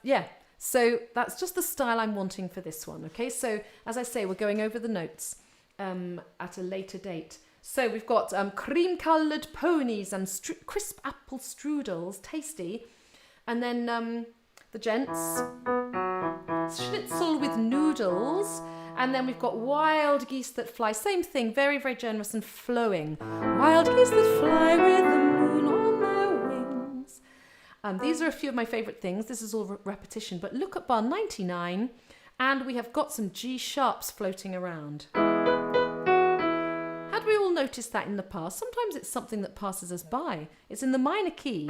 just the style I'm wanting for this one. Okay, so as I say, we're going over the notes at a later date. So we've got cream-coloured ponies and crisp apple strudels, tasty. And then the gents, schnitzel with noodles. And then we've got wild geese that fly. Same thing, very, very generous and flowing. Wild geese that fly with the moon on their wings. These are a few of my favourite things. This is all repetition. But look at bar 99 and we have got some G sharps floating around. Had we all noticed that in the past? Sometimes it's something that passes us by. It's in the minor key,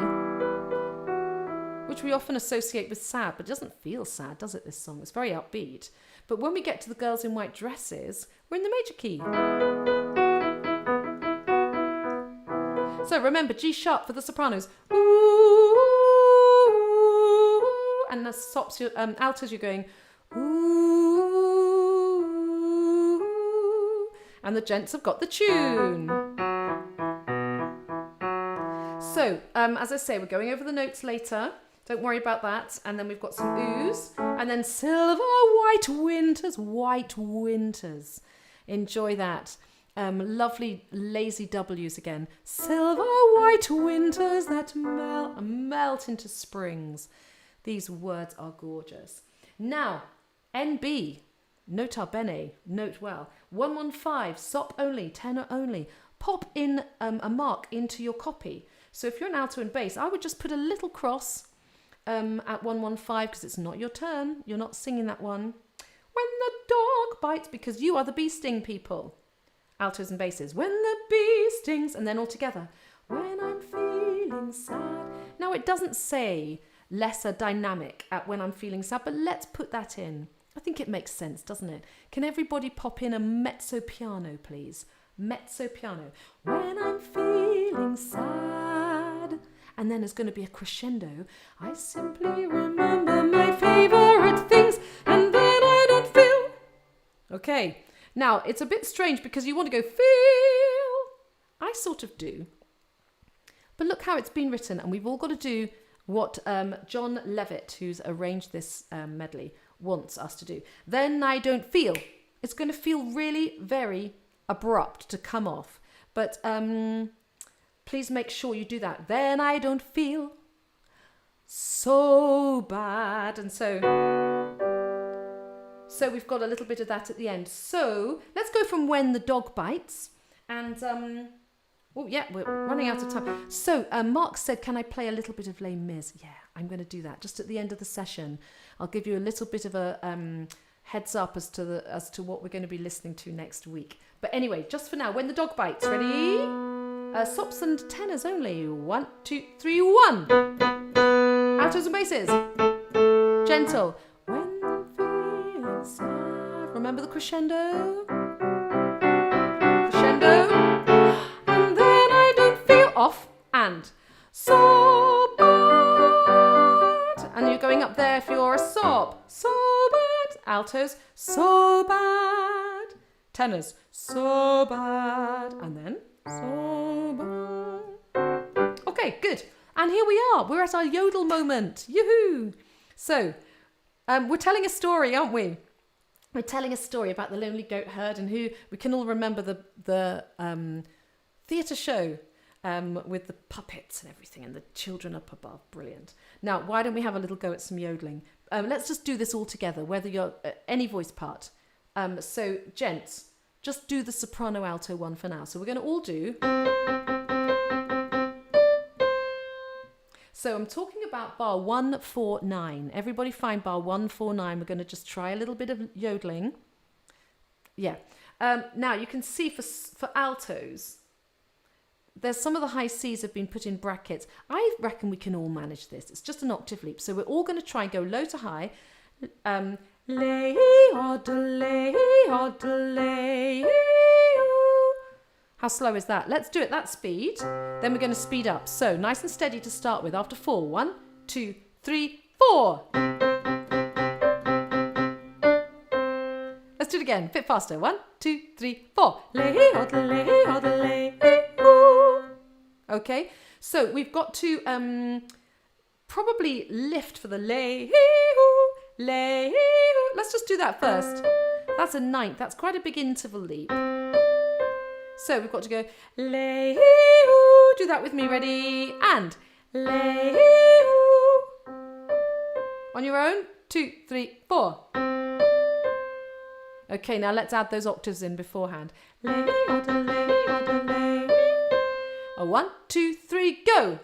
which we often associate with sad, but it doesn't feel sad, does it, this song? It's very upbeat. But when we get to the girls in white dresses, we're in the major key. So remember, G sharp for the sopranos. Ooh, and the sops, altos, you're going ooh, and the gents have got the tune. So, as I say, we're going over the notes later. Don't worry about that. And then we've got some oohs. And then silver white winters. Enjoy that. Lovely lazy W's again. Silver white winters that melt into springs. These words are gorgeous. Now, NB, nota bene, note well. 115, sop only, tenor only. Pop in a mark into your copy. So if you're an alto and bass, I would just put a little cross at 115 because it's not your turn. You're not singing that one. When the dog bites, because you are the bee sting people. Altos and basses. When the bee stings, and then all together. When I'm feeling sad. Now it doesn't say lesser dynamic at when I'm feeling sad, but let's put that in. I think it makes sense, doesn't it? Can everybody pop in a mezzo piano, please? Mezzo piano. When I'm feeling sad. And then there's going to be a crescendo. I simply remember my favourite things and then I don't feel. Okay, now it's a bit strange because you want to go feel. I sort of do. But look how it's been written, and we've all got to do what John Levitt, who's arranged this medley, wants us to do. Then I don't feel. It's going to feel really very abrupt to come off. But please make sure you do that. Then I don't feel so bad. And so we've got a little bit of that at the end. So let's go from when the dog bites. And, oh yeah, we're running out of time. So Mark said, can I play a little bit of Les Mis? Yeah, I'm going to do that just at the end of the session. I'll give you a little bit of a heads up as to what we're going to be listening to next week. But anyway, just for now, when the dog bites. Ready? Sops and tenors only. 1, 2, 3, 1. Altos and basses. Gentle. When I'm feeling sad. Remember the crescendo? Crescendo. And then I don't feel off. And so bad. And you're going up there if you're a sop. So bad. Altos. So bad. Tenors. So bad. And then so bad. Okay, good. And here we are. We're at our yodel moment. Yoo-hoo! So, we're telling a story, aren't we? We're telling a story about the lonely goat herd, and who we can all remember the theatre show with the puppets and everything, and the children up above. Brilliant. Now, why don't we have a little go at some yodeling? Let's just do this all together, whether you're any voice part. So, gents, just do the soprano alto one for now. So we're going to all do. So I'm talking about bar 149. Everybody find bar 149. We're going to just try a little bit of yodeling. Yeah. Now you can see for altos, there's some of the high C's have been put in brackets. I reckon we can all manage this. It's just an octave leap. So we're all going to try and go low to high. Lay, oddle, how slow is that? Let's do it that speed. Then we're going to speed up. So nice and steady to start with. After 4. 1, 2, 3, 4. Let's do it again. A bit faster. 1, 2, 3, 4. Lay, oddle, okay. So we've got to probably lift for the lay-hee-hoo, lay-hee-hoo. Let's just do that first. That's a ninth. That's quite a big interval leap. So we've got to go lay-hee-hoo. Do that with me. Ready? And lay-hee-hoo. On your own. 2, 3, 4. Okay, now let's add those octaves in beforehand. Lay, oda, lay, oda, lay. 1, 2, 3, go.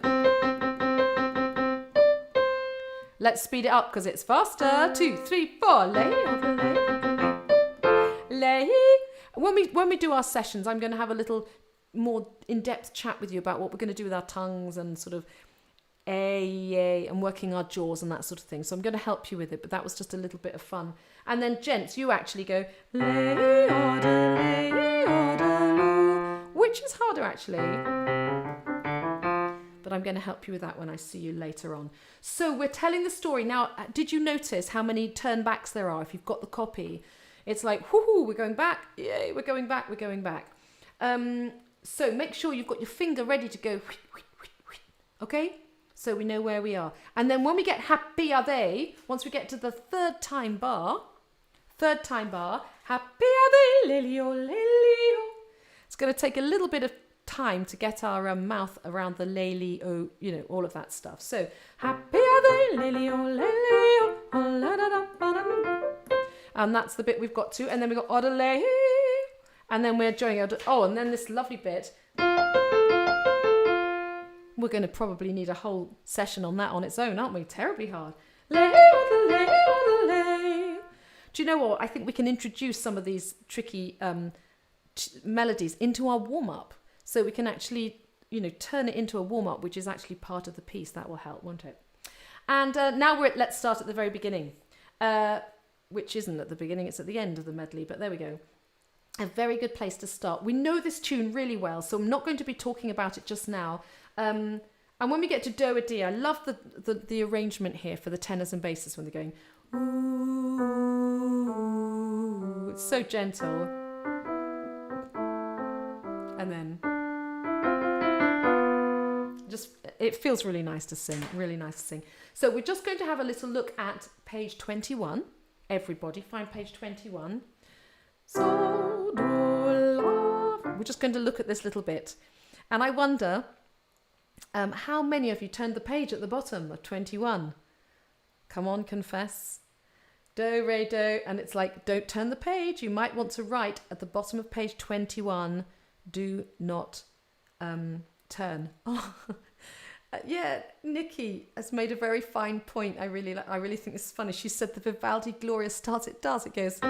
Let's speed it up because it's faster. 2, 3, 4. Lay, oda, lay. Lay. When we do our sessions, I'm going to have a little more in-depth chat with you about what we're going to do with our tongues and sort of and working our jaws and that sort of thing. So I'm going to help you with it, but that was just a little bit of fun. And then gents, you actually go lay, order, which is harder actually. But I'm going to help you with that when I see you later on. So we're telling the story. Now, did you notice how many turnbacks there are if you've got the copy? It's like, whoo, we're going back. Yay, we're going back, we're going back. So make sure you've got your finger ready to go. Okay? So we know where we are. And then when we get happy are they, once we get to the third time bar, happy are they, lily-o, lily-o. It's going to take a little bit of time to get our mouth around the lily-o, all of that stuff. So happy are they, lily-o, lily-o, and that's the bit we've got to. And then we've got odelay, and then we're joining, and then this lovely bit. We're going to probably need a whole session on that on its own, aren't we? Terribly hard. Lay, lay, lay. Do you know what? I think we can introduce some of these tricky melodies into our warm-up. So we can actually, turn it into a warm-up, which is actually part of the piece. That will help, won't it? And now let's start at the very beginning, which isn't at the beginning. It's at the end of the medley, but there we go. A very good place to start. We know this tune really well, so I'm not going to be talking about it just now. And when we get to do a D, I love the arrangement here for the tenors and basses when they're going, ooh, it's so gentle. And then it feels really nice to sing, really nice to sing. So we're just going to have a little look at page 21. Everybody find page 21. So, do, la. We're just going to look at this little bit. And I wonder... how many of you turned the page at the bottom of 21? Come on, confess. Do, re, do. And it's like, don't turn the page. You might want to write at the bottom of page 21, do not turn. Oh, yeah, Nikki has made a very fine point. I really think this is funny. She said the Vivaldi Gloria starts, it does. It goes...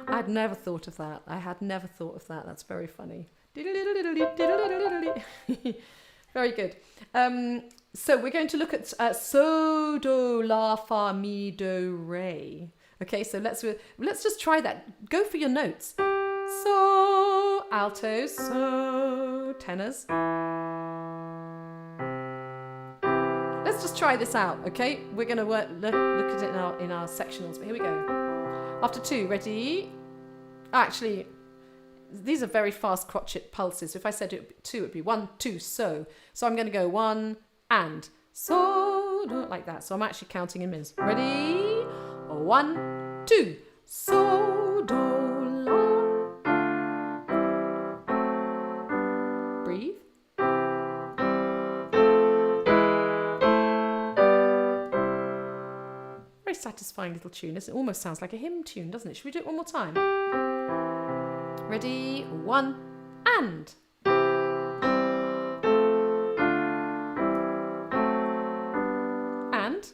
I had never thought of that. That's very funny. Very good. So we're going to look at so, do, la, fa, mi, do, re. Okay, so let's just try that. Go for your notes. So, altos, so, tenors. Let's just try this out, okay? We're going to look at it in our sectionals. But here we go. After 2, ready? Actually, these are very fast crotchet pulses. If I said it would be 2, it would be 1, 2, so. So I'm going to go 1 and so, like that. So I'm actually counting in minutes. Ready? 1, 2, so, do, la. Breathe. Very satisfying little tune. It almost sounds like a hymn tune, doesn't it? Should we do it one more time? Ready? 1 and. And.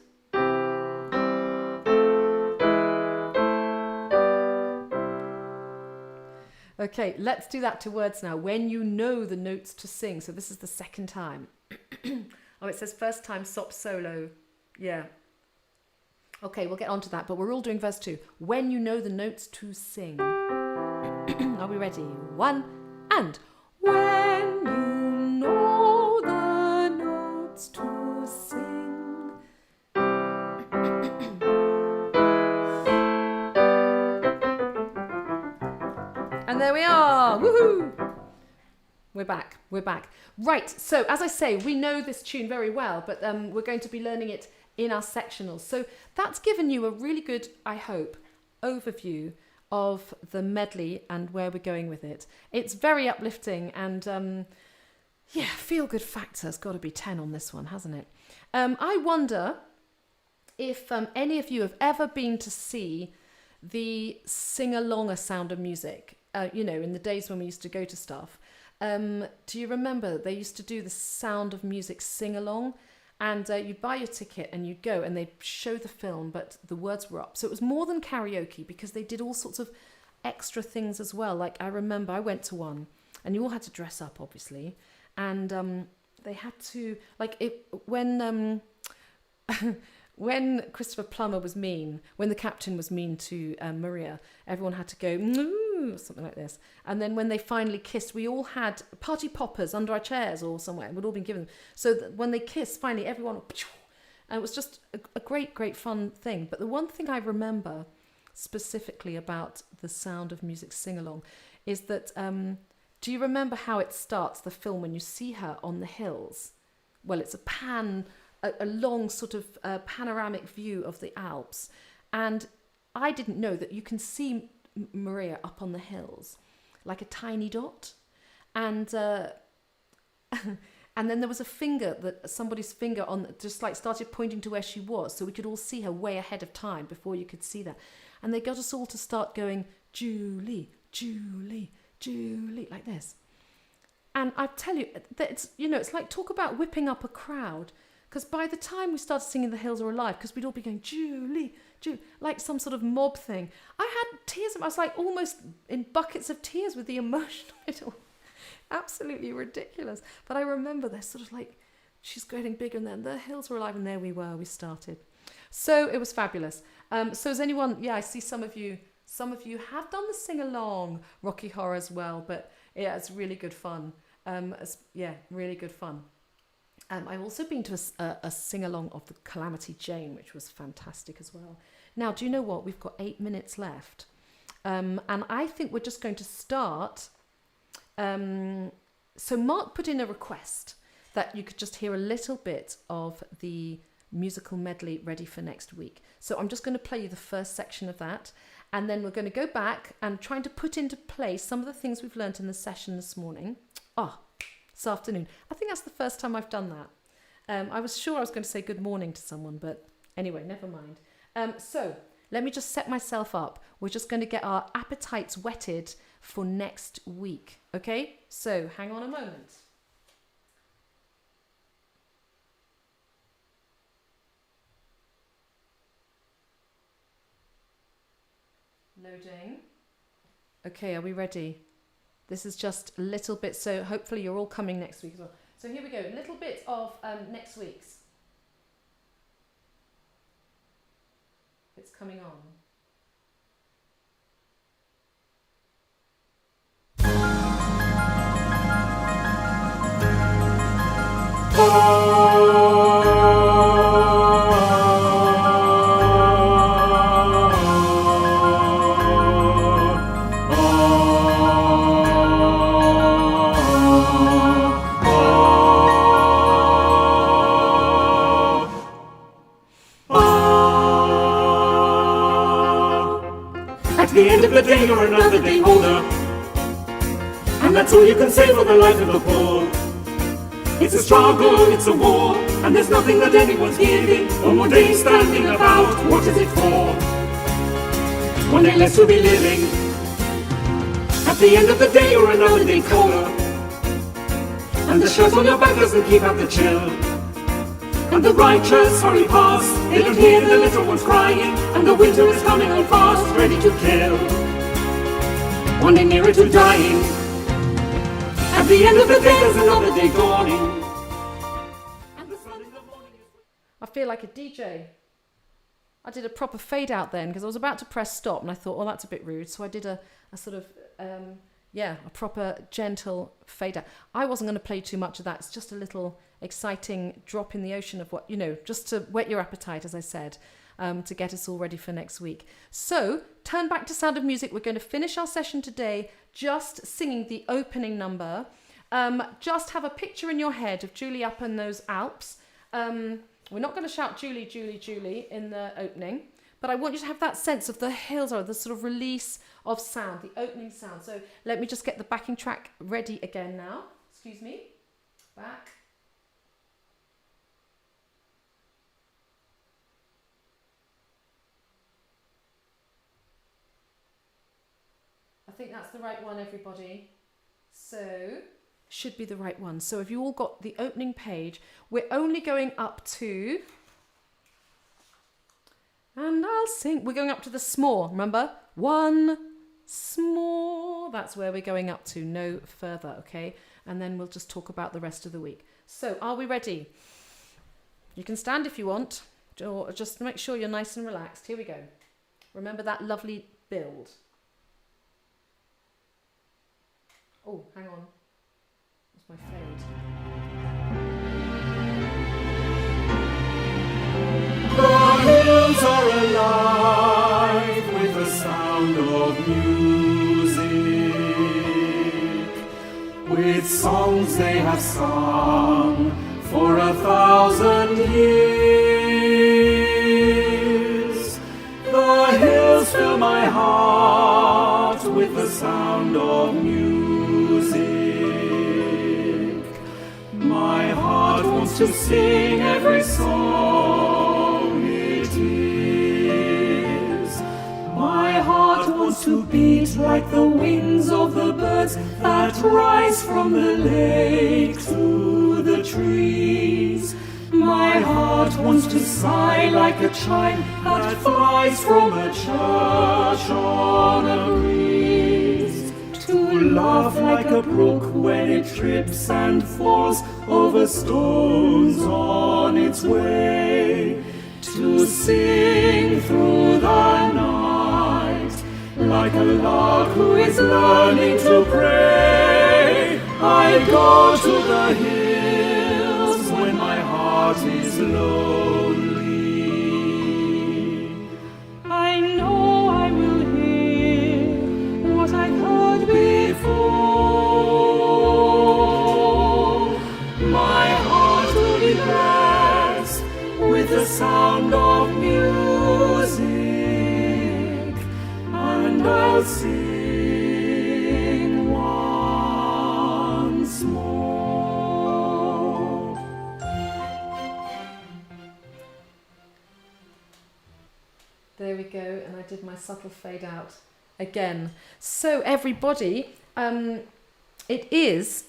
Okay, let's do that to words now. When you know the notes to sing. So this is the second time. Oh, it says first time sop solo. Yeah. Okay, we'll get on to that, but we're all doing verse 2. When you know the notes to sing. Are we ready? 1 and. When you know the notes to sing. And there we are. Woohoo! we're back. We're back. Right, so as I say, we know this tune very well, but we're going to be learning it in our sectionals. So that's given you a really good, I hope, overview of the medley and where we're going with it. It's very uplifting and feel-good factor has got to be 10 on this one, hasn't it? I wonder if any of you have ever been to see the sing-along A Sound of Music, in the days when we used to go to stuff. Do you remember they used to do the Sound of Music sing-along? And you'd buy your ticket and you'd go and they'd show the film, but the words were up. So it was more than karaoke because they did all sorts of extra things as well. Like I remember I went to one and you all had to dress up, obviously. And they had to, when Christopher Plummer was mean, when the captain was mean to Maria, everyone had to go, or something like this. And then when they finally kissed, we all had party poppers under our chairs or somewhere. We'd all been given them. So that when they kissed, finally everyone, and it was just a great, great fun thing. But the one thing I remember specifically about the Sound of Music sing-along is that, do you remember how it starts, the film, when you see her on the hills? Well, it's a long sort of panoramic view of the Alps. And I didn't know that you can see Maria up on the hills like a tiny dot. And and then there was a finger, somebody's finger on just like started pointing to where she was, so we could all see her way ahead of time before you could see that. And they got us all to start going, Julie, Julie, Julie, like this. And I tell you, that it's like, talk about whipping up a crowd. Because by the time we started singing The Hills Are Alive, because we'd all be going, Julie, Julie, like some sort of mob thing. I had tears. I was like almost in buckets of tears with the emotion of it all. Absolutely ridiculous. But I remember they're sort of like, she's getting bigger and then The Hills Are Alive. And there we were, we started. So it was fabulous. So is anyone, I see some of you have done the sing-along Rocky Horror as well. But yeah, it's really good fun. Really good fun. I've also been to a sing-along of the Calamity Jane, which was fantastic as well. Now, do you know what? We've got 8 minutes left. And I think we're just going to start. So Mark put in a request that you could just hear a little bit of the musical medley ready for next week. So I'm just going to play you the first section of that. And then we're going to go back and trying to put into place some of the things we've learnt in the session this morning. This afternoon. I think that's the first time I've done that. I was sure I was going to say good morning to someone, but anyway, never mind. So let me just set myself up. We're just going to get our appetites whetted for next week. Okay? So hang on a moment. Loading. Okay, are we ready? This is just a little bit, so hopefully you're all coming next week as well. So here we go, a little bit of next week's. It's coming on. At the end of the day you're another day older, and that's all you can say for the life of the poor. It's a struggle, it's a war, and there's nothing that anyone's giving. One more day standing about, what is it for? One day less we'll be living. At the end of the day you're another day colder, and the shirt on your back doesn't keep out the chill. And the righteous hurry past, they don't hear the little ones crying, and the winter is coming on fast, ready to kill. One day nearer to dying. At the end of the day there's another day dawning. And the sun in the morning is... I feel like a DJ. I did a proper fade out then because I was about to press stop and I thought, that's a bit rude. So I did a sort of, a proper gentle fade out. I wasn't going to play too much of that. It's just a little exciting drop in the ocean of what, just to whet your appetite, as I said, to get us all ready for next week. So turn back to Sound of Music. We're going to finish our session today just singing the opening number. just have a picture in your head of Julie up in those Alps. We're not going to shout Julie, Julie, Julie in the opening, but I want you to have that sense of the hills or the sort of release of sound, the opening sound. So let me just get the backing track ready again now. Excuse me. Back. I think that's the right one, everybody. So, should be the right one. So if you all got the opening page, we're only going up to, and I'll sing, we're going up to the small, remember? One small, that's where we're going up to, no further, okay? And then we'll just talk about the rest of the week. So, are we ready? You can stand if you want, or just make sure you're nice and relaxed. Here we go. Remember that lovely build. Oh, hang on. That's my fade. The hills are alive with the sound of music, with songs they have sung for 1,000 years. The hills fill my heart with the sound of music. My heart wants to sing every song it is. My heart wants to beat like the wings of the birds that rise from the lake to the trees. My heart wants to sigh like a chime that flies from a church on a breeze, to laugh like a brook when it trips and falls over stones on its way, to sing through the night like a lark who is learning to pray. I go to the hills when my heart is lonely. I know I will hear what I've heard before. My heart will be blessed with the sound of music, and I'll sing once more. There we go, and I did my subtle fade out again. So everybody, it is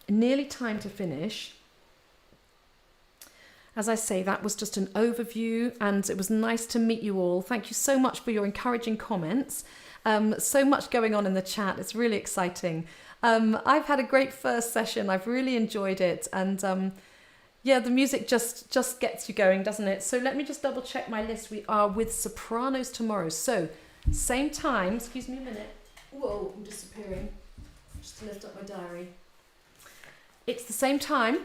nearly time to finish. As I say, that was just an overview, and it was nice to meet you all. Thank you so much for your encouraging comments. So much going on in the chat. It's really exciting. I've had a great first session. I've really enjoyed it, and yeah, the music just gets you going, doesn't it? So let me just double check my list. We are with sopranos tomorrow. So same time. Excuse me a minute. Whoa, I'm disappearing. Just to lift up my diary. It's the same time.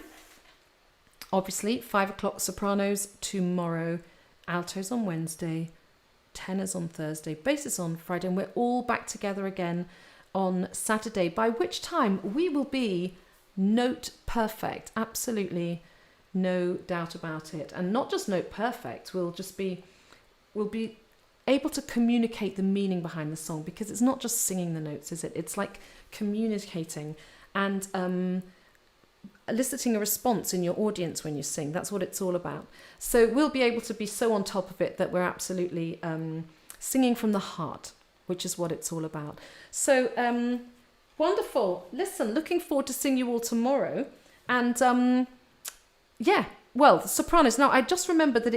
Obviously, 5 o'clock sopranos tomorrow, altos on Wednesday, tenors on Thursday, basses on Friday, and we're all back together again on Saturday, by which time we will be note perfect. Absolutely no doubt about it. And not just note perfect, we'll be able to communicate the meaning behind the song, because it's not just singing the notes, is it? It's like communicating and eliciting a response in your audience when you sing. That's what it's all about. So we'll be able to be so on top of it that we're absolutely singing from the heart, which is what it's all about. So wonderful. Listen, looking forward to seeing you all tomorrow. And yeah, well, the sopranos. Now, I just remembered that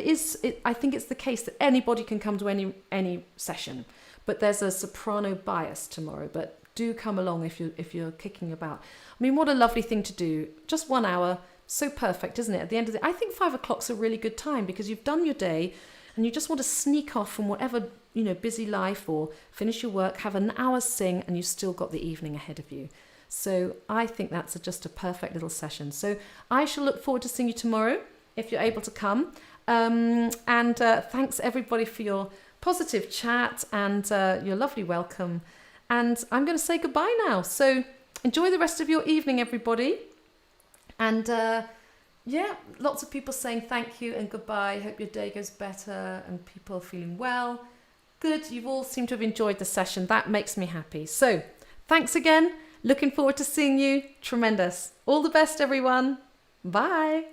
I think it's the case that anybody can come to any session, but there's a soprano bias tomorrow. But do come along if you're kicking about. I mean, what a lovely thing to do. Just 1 hour. So perfect, isn't it? At the end of the day, I think 5 o'clock's a really good time, because you've done your day and you just want to sneak off from whatever, busy life, or finish your work, have an hour's sing, and you've still got the evening ahead of you. So I think that's just a perfect little session. So I shall look forward to seeing you tomorrow if you're able to come. And thanks everybody for your positive chat and your lovely welcome. And I'm going to say goodbye now. So enjoy the rest of your evening, everybody. And lots of people saying thank you and goodbye. Hope your day goes better and people feeling well. Good. You've all seemed to have enjoyed the session. That makes me happy. So thanks again. Looking forward to seeing you. Tremendous. All the best, everyone. Bye.